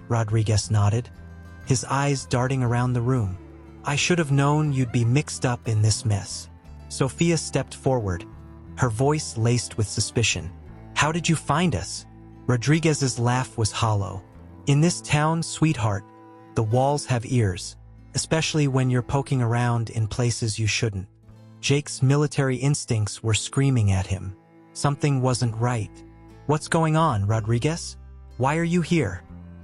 Speaker 1: Rodriguez nodded, his eyes darting around the room. "I should have known you'd be mixed up in this mess." Sophia stepped forward, her voice laced with suspicion. "How did you find us?" Rodriguez's laugh was hollow. "In this town, sweetheart, the walls have ears, especially when you're poking around in places you shouldn't." Jake's military instincts were screaming at him. Something wasn't right. "What's going on, Rodriguez? Why are you here?"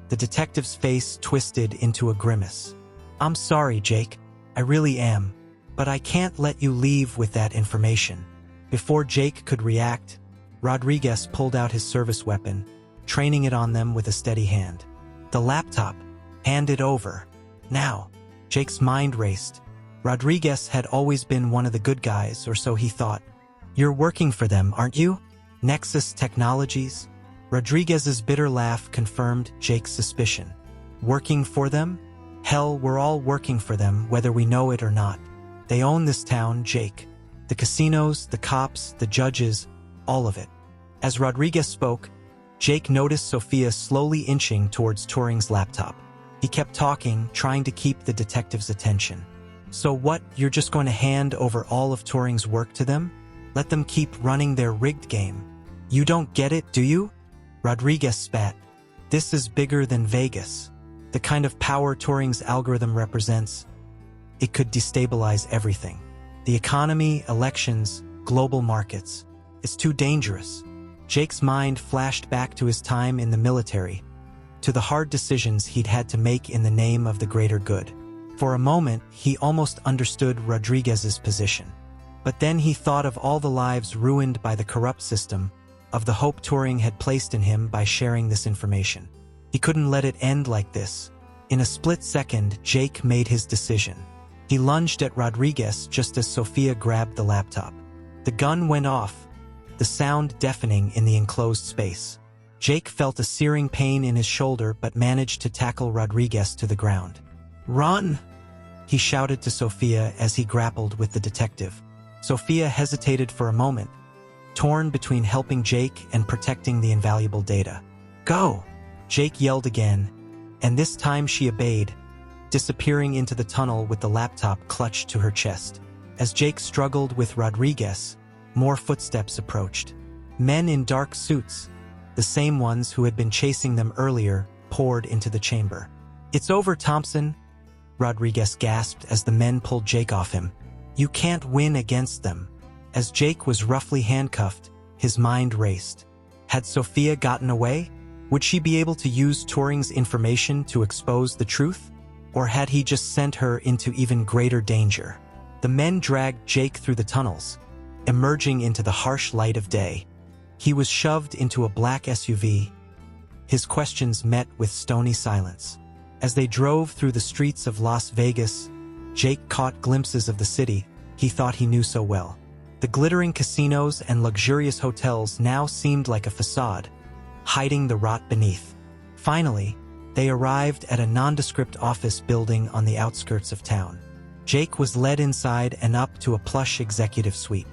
Speaker 1: The detective's face twisted into a grimace. "I'm sorry, Jake. I really am. But I can't let you leave with that information." Before Jake could react, Rodriguez pulled out his service weapon, training it on them with a steady hand. "The laptop. Hand it over. Now." Jake's mind raced. Rodriguez had always been one of the good guys, or so he thought. You're working for them, aren't you? Nexus Technologies? Rodriguez's bitter laugh confirmed Jake's suspicion. Working for them? Hell, we're all working for them, whether we know it or not. They own this town, Jake. The casinos, the cops, the judges, all of it. As Rodriguez spoke, Jake noticed Sophia slowly inching towards Turing's laptop. He kept talking, trying to keep the detective's attention. So what, you're just going to hand over all of Turing's work to them? Let them keep running their rigged game. You don't get it, do you? Rodriguez spat. This is bigger than Vegas. The kind of power Turing's algorithm represents, it could destabilize everything. The economy, elections, global markets. It's too dangerous. Jake's mind flashed back to his time in the military, to the hard decisions he'd had to make in the name of the greater good. For a moment, he almost understood Rodriguez's position. But then he thought of all the lives ruined by the corrupt system, of the hope Turing had placed in him by sharing this information. He couldn't let it end like this. In a split second, Jake made his decision. He lunged at Rodriguez just as Sophia grabbed the laptop. The gun went off, the sound deafening in the enclosed space. Jake felt a searing pain in his shoulder but managed to tackle Rodriguez to the ground. "Run!" he shouted to Sophia as he grappled with the detective. Sophia hesitated for a moment, torn between helping Jake and protecting the invaluable data. "Go!" Jake yelled again, and this time she obeyed, disappearing into the tunnel with the laptop clutched to her chest. As Jake struggled with Rodriguez, more footsteps approached. Men in dark suits, the same ones who had been chasing them earlier, poured into the chamber. "It's over, Thompson," Rodriguez gasped as the men pulled Jake off him. "You can't win against them." As Jake was roughly handcuffed, his mind raced. Had Sophia gotten away? Would she be able to use Turing's information to expose the truth? Or had he just sent her into even greater danger? The men dragged Jake through the tunnels, emerging into the harsh light of day. He was shoved into a black SUV, his questions met with stony silence. As they drove through the streets of Las Vegas, Jake caught glimpses of the city he thought he knew so well. The glittering casinos and luxurious hotels now seemed like a facade, hiding the rot beneath. Finally, they arrived at a nondescript office building on the outskirts of town. Jake was led inside and up to a plush executive suite.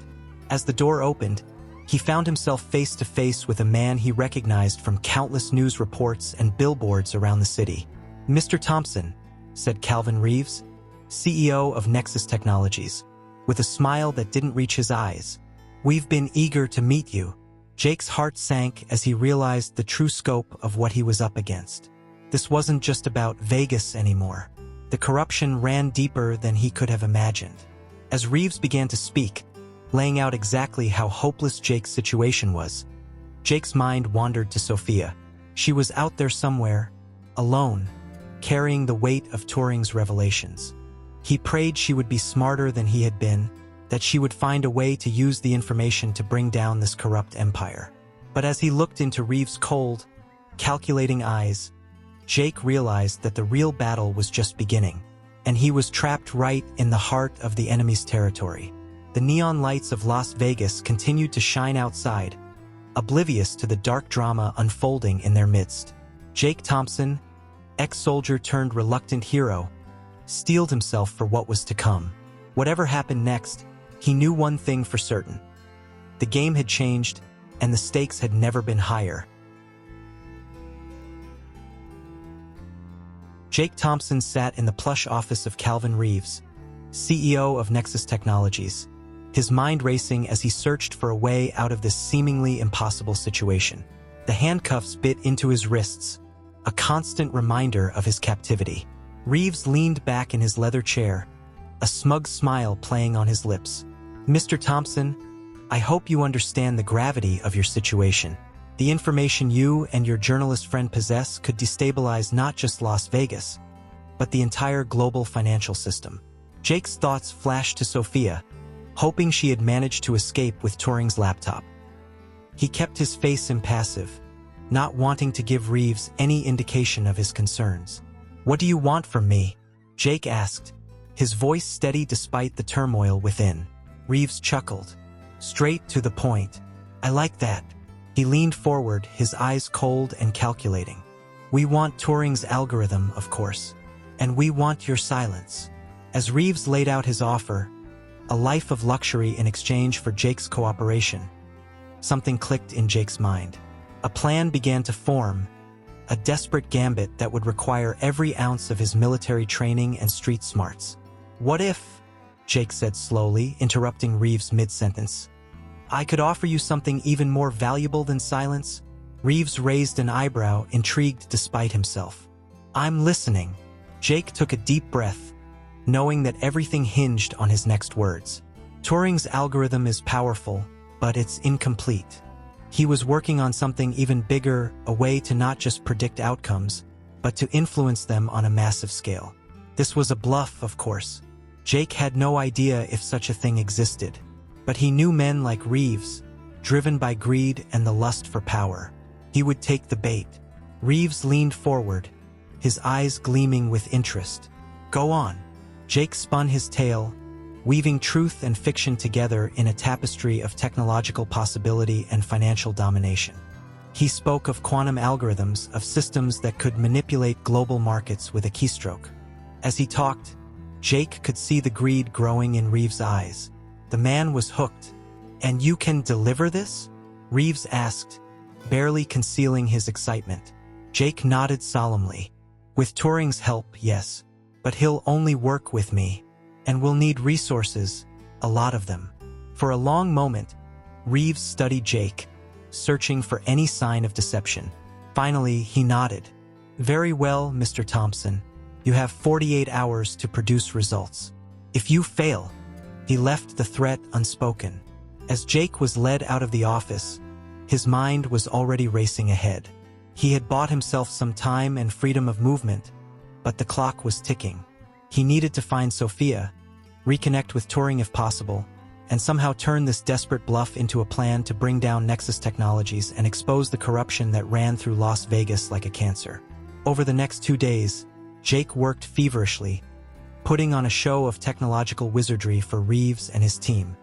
Speaker 1: As the door opened, he found himself face to face with a man he recognized from countless news reports and billboards around the city. "Mr. Thompson," said Calvin Reeves, CEO of Nexus Technologies, with a smile that didn't reach his eyes. "We've been eager to meet you." Jake's heart sank as he realized the true scope of what he was up against. This wasn't just about Vegas anymore. The corruption ran deeper than he could have imagined. As Reeves began to speak, laying out exactly how hopeless Jake's situation was, Jake's mind wandered to Sophia. She was out there somewhere, alone, carrying the weight of Turing's revelations. He prayed she would be smarter than he had been, that she would find a way to use the information to bring down this corrupt empire. But as he looked into Reeves' cold, calculating eyes, Jake realized that the real battle was just beginning, and he was trapped right in the heart of the enemy's territory. The neon lights of Las Vegas continued to shine outside, oblivious to the dark drama unfolding in their midst. Jake Thompson, ex-soldier turned reluctant hero, steeled himself for what was to come. Whatever happened next, he knew one thing for certain. The game had changed, and the stakes had never been higher. Jake Thompson sat in the plush office of Calvin Reeves, CEO of Nexus Technologies, his mind racing as he searched for a way out of this seemingly impossible situation. The handcuffs bit into his wrists, a constant reminder of his captivity. Reeves leaned back in his leather chair, a smug smile playing on his lips. "Mr. Thompson, I hope you understand the gravity of your situation. The information you and your journalist friend possess could destabilize not just Las Vegas, but the entire global financial system." Jake's thoughts flashed to Sophia, hoping she had managed to escape with Turing's laptop. He kept his face impassive, not wanting to give Reeves any indication of his concerns. "What do you want from me?" Jake asked, his voice steady despite the turmoil within. Reeves chuckled. Straight to the point. I like that. He leaned forward, his eyes cold and calculating. We want Turing's algorithm, of course. And we want your silence. As Reeves laid out his offer, a life of luxury in exchange for Jake's cooperation, something clicked in Jake's mind. A plan began to form, a desperate gambit that would require every ounce of his military training and street smarts. What if, Jake said slowly, interrupting Reeves mid-sentence, I could offer you something even more valuable than silence? Reeves raised an eyebrow, intrigued despite himself. I'm listening. Jake took a deep breath, knowing that everything hinged on his next words. Turing's algorithm is powerful, but it's incomplete. He was working on something even bigger, a way to not just predict outcomes, but to influence them on a massive scale. This was a bluff, of course. Jake had no idea if such a thing existed, but he knew men like Reeves, driven by greed and the lust for power. He would take the bait. Reeves leaned forward, his eyes gleaming with interest. Go on. Jake spun his tale, weaving truth and fiction together in a tapestry of technological possibility and financial domination. He spoke of quantum algorithms, of systems that could manipulate global markets with a keystroke. As he talked, Jake could see the greed growing in Reeves' eyes. The man was hooked. And you can deliver this? Reeves asked, barely concealing his excitement. Jake nodded solemnly. With Turing's help, yes. But he'll only work with me. And we'll need resources, a lot of them. For a long moment, Reeves studied Jake, searching for any sign of deception. Finally, he nodded. Very well, Mr. Thompson. You have 48 hours to produce results. If you fail, he left the threat unspoken. As Jake was led out of the office, his mind was already racing ahead. He had bought himself some time and freedom of movement, but the clock was ticking. He needed to find Sophia, reconnect with Turing if possible, and somehow turn this desperate bluff into a plan to bring down Nexus Technologies and expose the corruption that ran through Las Vegas like a cancer. Over the next 2 days, Jake worked feverishly, putting on a show of technological wizardry for Reeves and his team.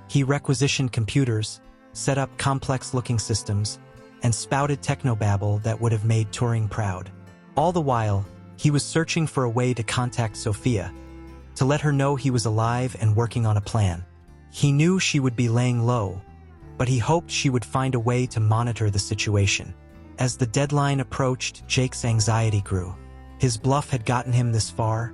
Speaker 1: He requisitioned computers, set up complex-looking systems, and spouted technobabble that would have made Turing proud. All the while, he was searching for a way to contact Sophia, to let her know he was alive and working on a plan. He knew she would be laying low, but he hoped she would find a way to monitor the situation. As the deadline approached, Jake's anxiety grew. His bluff had gotten him this far,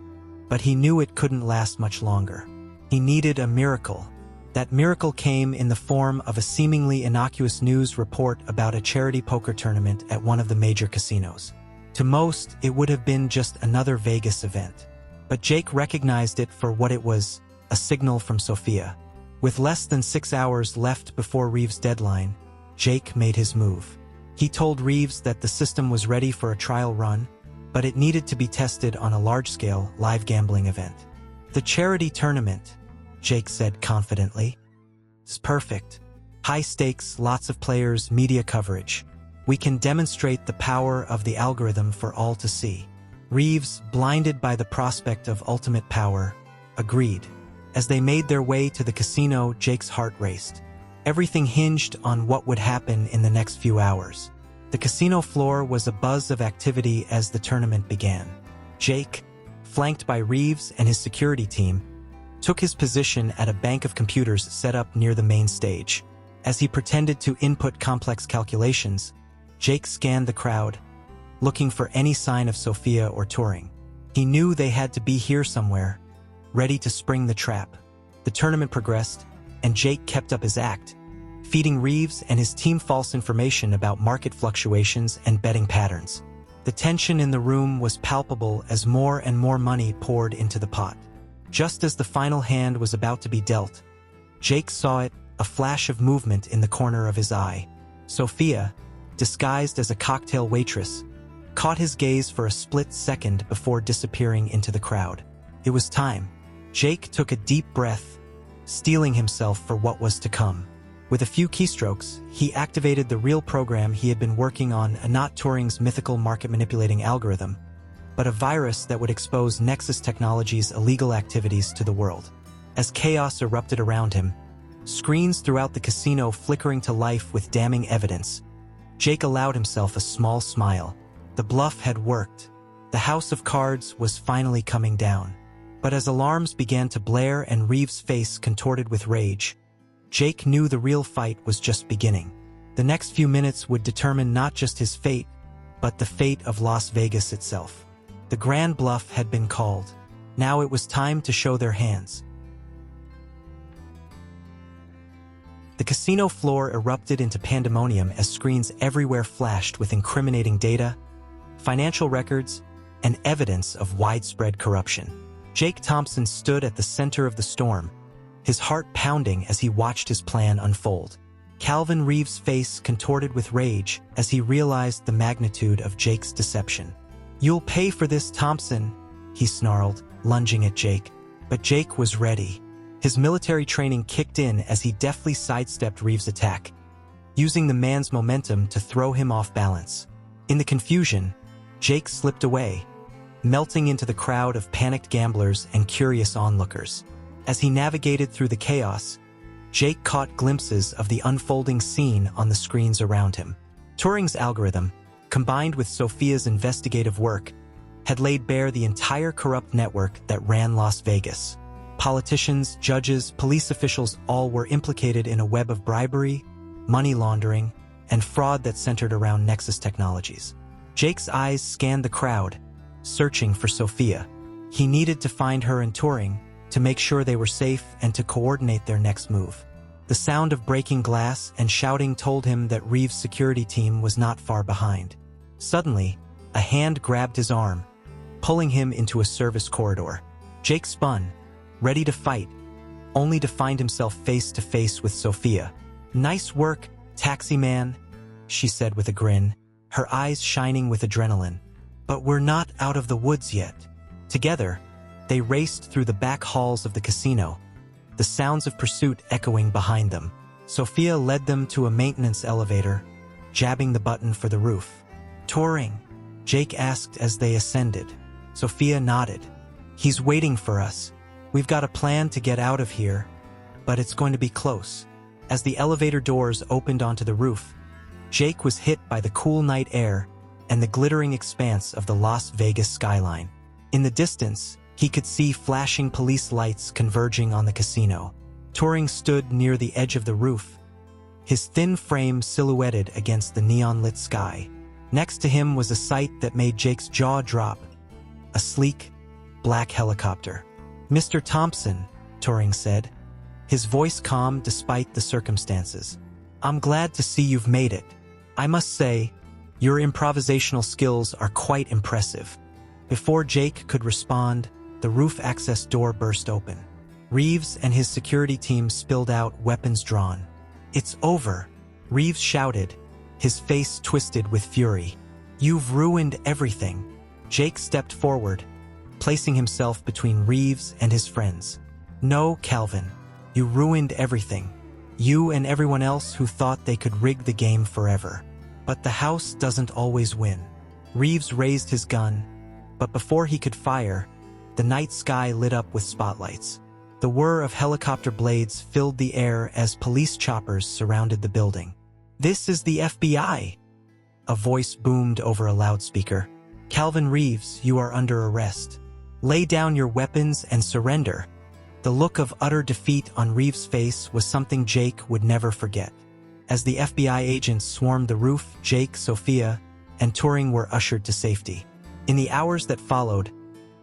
Speaker 1: but he knew it couldn't last much longer. He needed a miracle. That miracle came in the form of a seemingly innocuous news report about a charity poker tournament at one of the major casinos. To most, it would have been just another Vegas event. But Jake recognized it for what it was, a signal from Sophia. With less than 6 hours left before Reeves' deadline, Jake made his move. He told Reeves that the system was ready for a trial run, but it needed to be tested on a large-scale, live gambling event. The charity tournament, Jake said confidently, is perfect. High stakes, lots of players, media coverage. We can demonstrate the power of the algorithm for all to see. Reeves, blinded by the prospect of ultimate power, agreed. As they made their way to the casino, Jake's heart raced. Everything hinged on what would happen in the next few hours. The casino floor was abuzz of activity as the tournament began. Jake, flanked by Reeves and his security team, took his position at a bank of computers set up near the main stage. As he pretended to input complex calculations, Jake scanned the crowd, looking for any sign of Sophia or Turing. He knew they had to be here somewhere, ready to spring the trap. The tournament progressed, and Jake kept up his act, feeding Reeves and his team false information about market fluctuations and betting patterns. The tension in the room was palpable as more and more money poured into the pot. Just as the final hand was about to be dealt, Jake saw it, a flash of movement in the corner of his eye. Sophia, disguised as a cocktail waitress, caught his gaze for a split second before disappearing into the crowd. It was time. Jake took a deep breath, steeling himself for what was to come. With a few keystrokes, he activated the real program he had been working on, not Turing's mythical market-manipulating algorithm, but a virus that would expose Nexus Technologies' illegal activities to the world. As chaos erupted around him, screens throughout the casino flickering to life with damning evidence, Jake allowed himself a small smile. The bluff had worked. The house of cards was finally coming down. But as alarms began to blare and Reeves' face contorted with rage, Jake knew the real fight was just beginning. The next few minutes would determine not just his fate, but the fate of Las Vegas itself. The grand bluff had been called. Now it was time to show their hands. The casino floor erupted into pandemonium as screens everywhere flashed with incriminating data, financial records, and evidence of widespread corruption. Jake Thompson stood at the center of the storm, his heart pounding as he watched his plan unfold. Calvin Reeves' face contorted with rage as he realized the magnitude of Jake's deception. "You'll pay for this, Thompson," he snarled, lunging at Jake. But Jake was ready. His military training kicked in as he deftly sidestepped Reeves' attack, using the man's momentum to throw him off balance. In the confusion, Jake slipped away, melting into the crowd of panicked gamblers and curious onlookers. As he navigated through the chaos, Jake caught glimpses of the unfolding scene on the screens around him. Turing's algorithm, combined with Sophia's investigative work, had laid bare the entire corrupt network that ran Las Vegas. Politicians, judges, police officials all were implicated in a web of bribery, money laundering, and fraud that centered around Nexus Technologies. Jake's eyes scanned the crowd, searching for Sophia. He needed to find her and Turing to make sure they were safe and to coordinate their next move. The sound of breaking glass and shouting told him that Reeves' security team was not far behind. Suddenly, a hand grabbed his arm, pulling him into a service corridor. Jake spun, ready to fight, only to find himself face to face with Sophia. "Nice work, taxi man," she said with a grin, her eyes shining with adrenaline. "But we're not out of the woods yet." Together, they raced through the back halls of the casino, the sounds of pursuit echoing behind them. Sophia led them to a maintenance elevator, jabbing the button for the roof. "Turing?" Jake asked as they ascended. Sophia nodded. "He's waiting for us. We've got a plan to get out of here, but it's going to be close." As the elevator doors opened onto the roof, Jake was hit by the cool night air and the glittering expanse of the Las Vegas skyline. In the distance, he could see flashing police lights converging on the casino. Turing stood near the edge of the roof, his thin frame silhouetted against the neon-lit sky. Next to him was a sight that made Jake's jaw drop: a sleek, black helicopter. "Mr. Thompson," Turing said, his voice calm despite the circumstances. "I'm glad to see you've made it. I must say, your improvisational skills are quite impressive." Before Jake could respond, the roof access door burst open. Reeves and his security team spilled out, weapons drawn. "It's over," Reeves shouted, his face twisted with fury. "You've ruined everything." Jake stepped forward, placing himself between Reeves and his friends. "No, Calvin, you ruined everything. You and everyone else who thought they could rig the game forever. But the house doesn't always win." Reeves raised his gun, but before he could fire, the night sky lit up with spotlights. The whir of helicopter blades filled the air as police choppers surrounded the building. "This is the FBI!" A voice boomed over a loudspeaker. "Calvin Reeves, you are under arrest. Lay down your weapons and surrender." The look of utter defeat on Reeves' face was something Jake would never forget. As the FBI agents swarmed the roof, Jake, Sophia, and Turing were ushered to safety. In the hours that followed,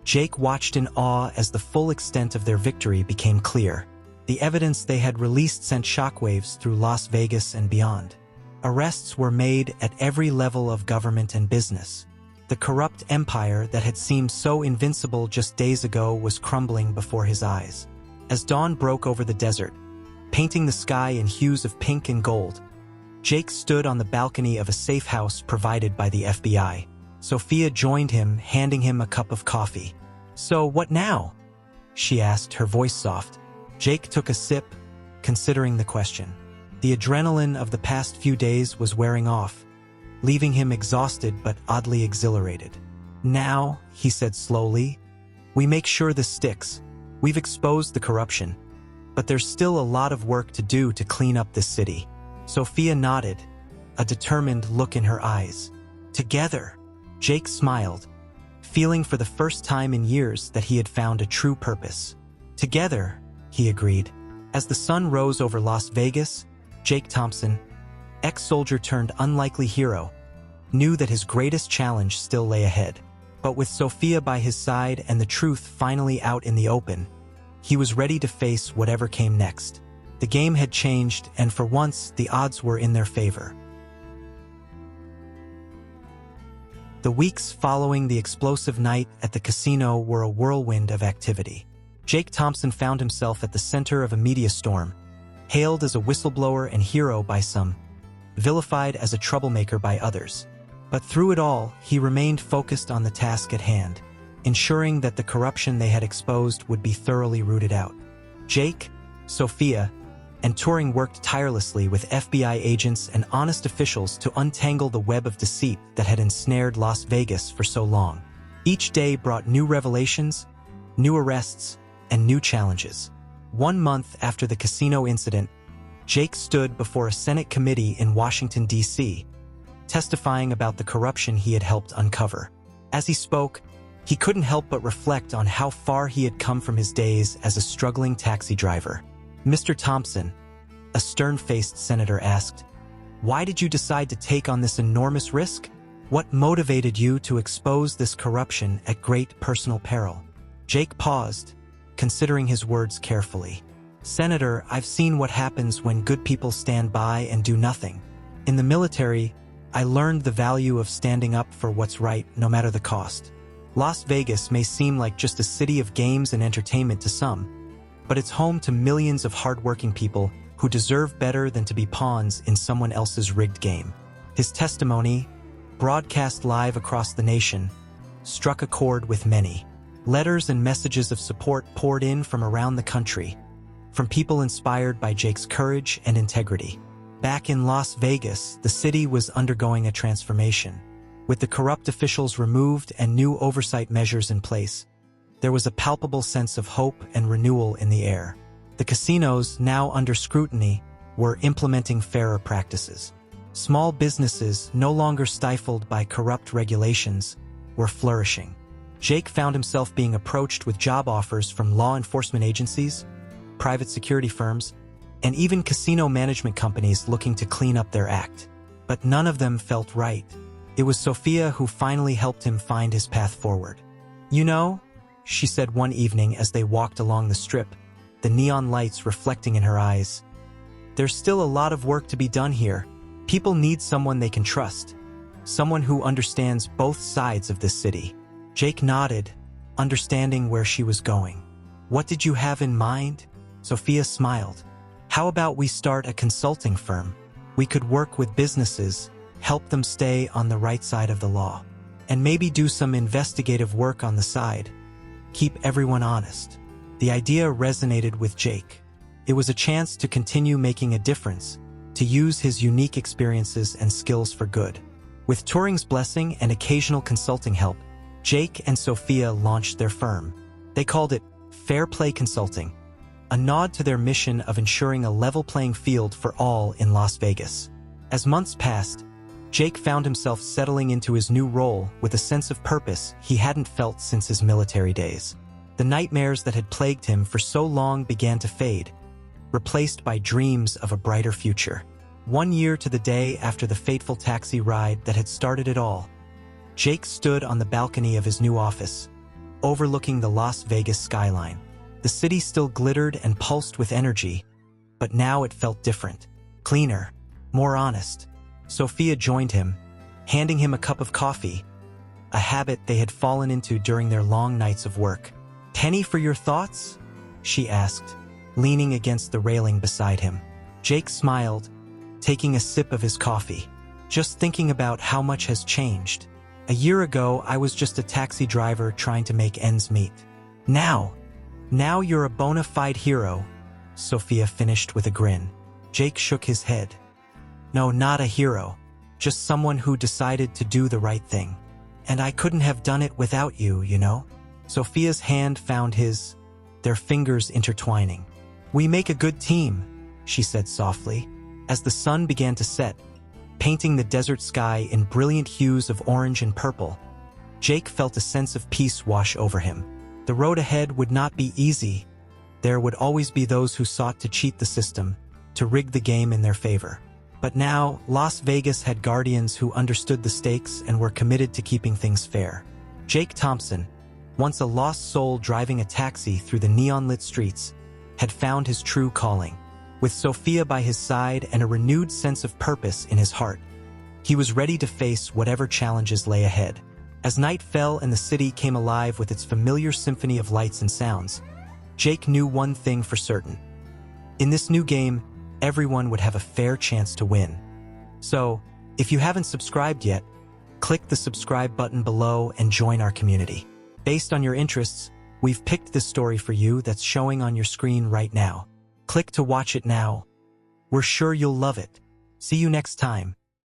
Speaker 1: Jake watched in awe as the full extent of their victory became clear. The evidence they had released sent shockwaves through Las Vegas and beyond. Arrests were made at every level of government and business. The corrupt empire that had seemed so invincible just days ago was crumbling before his eyes. As dawn broke over the desert, painting the sky in hues of pink and gold, Jake stood on the balcony of a safe house provided by the FBI. Sophia joined him, handing him a cup of coffee. "So what now?" she asked, her voice soft. Jake took a sip, considering the question. The adrenaline of the past few days was wearing off, leaving him exhausted but oddly exhilarated. Now, he said slowly, we make sure this sticks. We've exposed the corruption. But there's still a lot of work to do to clean up this city. Sophia nodded, a determined look in her eyes. Together, Jake smiled, feeling for the first time in years that he had found a true purpose. Together, he agreed. As the sun rose over Las Vegas, Jake Thompson, ex-soldier turned unlikely hero, knew that his greatest challenge still lay ahead. But with Sophia by his side and the truth finally out in the open, he was ready to face whatever came next. The game had changed, and for once, the odds were in their favor. The weeks following the explosive night at the casino were a whirlwind of activity. Jake Thompson found himself at the center of a media storm, hailed as a whistleblower and hero by some, vilified as a troublemaker by others. But through it all, he remained focused on the task at hand, ensuring that the corruption they had exposed would be thoroughly rooted out. Jake, Sophia, and Turing worked tirelessly with FBI agents and honest officials to untangle the web of deceit that had ensnared Las Vegas for so long. Each day brought new revelations, new arrests, and new challenges. 1 month after the casino incident, Jake stood before a Senate committee in Washington, D.C., testifying about the corruption he had helped uncover. As he spoke, he couldn't help but reflect on how far he had come from his days as a struggling taxi driver. Mr. Thompson, a stern-faced senator asked, "Why did you decide to take on this enormous risk? What motivated you to expose this corruption at great personal peril?" Jake paused, considering his words carefully. "Senator, I've seen what happens when good people stand by and do nothing. In the military, I learned the value of standing up for what's right, no matter the cost. Las Vegas may seem like just a city of games and entertainment to some, but it's home to millions of hardworking people who deserve better than to be pawns in someone else's rigged game." His testimony, broadcast live across the nation, struck a chord with many. Letters and messages of support poured in from around the country, from people inspired by Jake's courage and integrity. Back in Las Vegas, the city was undergoing a transformation. With the corrupt officials removed and new oversight measures in place, there was a palpable sense of hope and renewal in the air. The casinos, now under scrutiny, were implementing fairer practices. Small businesses, no longer stifled by corrupt regulations, were flourishing. Jake found himself being approached with job offers from law enforcement agencies, private security firms, and even casino management companies looking to clean up their act. But none of them felt right. It was Sophia who finally helped him find his path forward. "You know," she said one evening as they walked along the strip, the neon lights reflecting in her eyes, "there's still a lot of work to be done here. People need someone they can trust, someone who understands both sides of this city." Jake nodded, understanding where she was going. "What did you have in mind?" Sophia smiled. "How about we start a consulting firm? We could work with businesses, help them stay on the right side of the law, and maybe do some investigative work on the side. Keep everyone honest." The idea resonated with Jake. It was a chance to continue making a difference, to use his unique experiences and skills for good. With Turing's blessing and occasional consulting help, Jake and Sophia launched their firm. They called it Fair Play Consulting, a nod to their mission of ensuring a level playing field for all in Las Vegas. As months passed, Jake found himself settling into his new role with a sense of purpose he hadn't felt since his military days. The nightmares that had plagued him for so long began to fade, replaced by dreams of a brighter future. 1 year to the day after the fateful taxi ride that had started it all, Jake stood on the balcony of his new office, overlooking the Las Vegas skyline. The city still glittered and pulsed with energy, but now it felt different, cleaner, more honest. Sophia joined him, handing him a cup of coffee, a habit they had fallen into during their long nights of work. "Penny for your thoughts?" she asked, leaning against the railing beside him. Jake smiled, taking a sip of his coffee. "Just thinking about how much has changed. A year ago, I was just a taxi driver trying to make ends meet. Now you're a bona fide hero," Sophia finished with a grin. Jake shook his head. "No, not a hero. Just someone who decided to do the right thing." And I couldn't have done it without you, you know? Sophia's hand found his, their fingers intertwining. We make a good team, she said softly. As the sun began to set, painting the desert sky in brilliant hues of orange and purple, Jake felt a sense of peace wash over him. The road ahead would not be easy. There would always be those who sought to cheat the system, to rig the game in their favor. But now, Las Vegas had guardians who understood the stakes and were committed to keeping things fair. Jake Thompson, once a lost soul driving a taxi through the neon-lit streets, had found his true calling. With Sophia by his side and a renewed sense of purpose in his heart, he was ready to face whatever challenges lay ahead. As night fell and the city came alive with its familiar symphony of lights and sounds, Jake knew one thing for certain. In this new game, everyone would have a fair chance to win. So, if you haven't subscribed yet, click the subscribe button below and join our community. Based on your interests, we've picked this story for you that's showing on your screen right now. Click to watch it now. We're sure you'll love it. See you next time.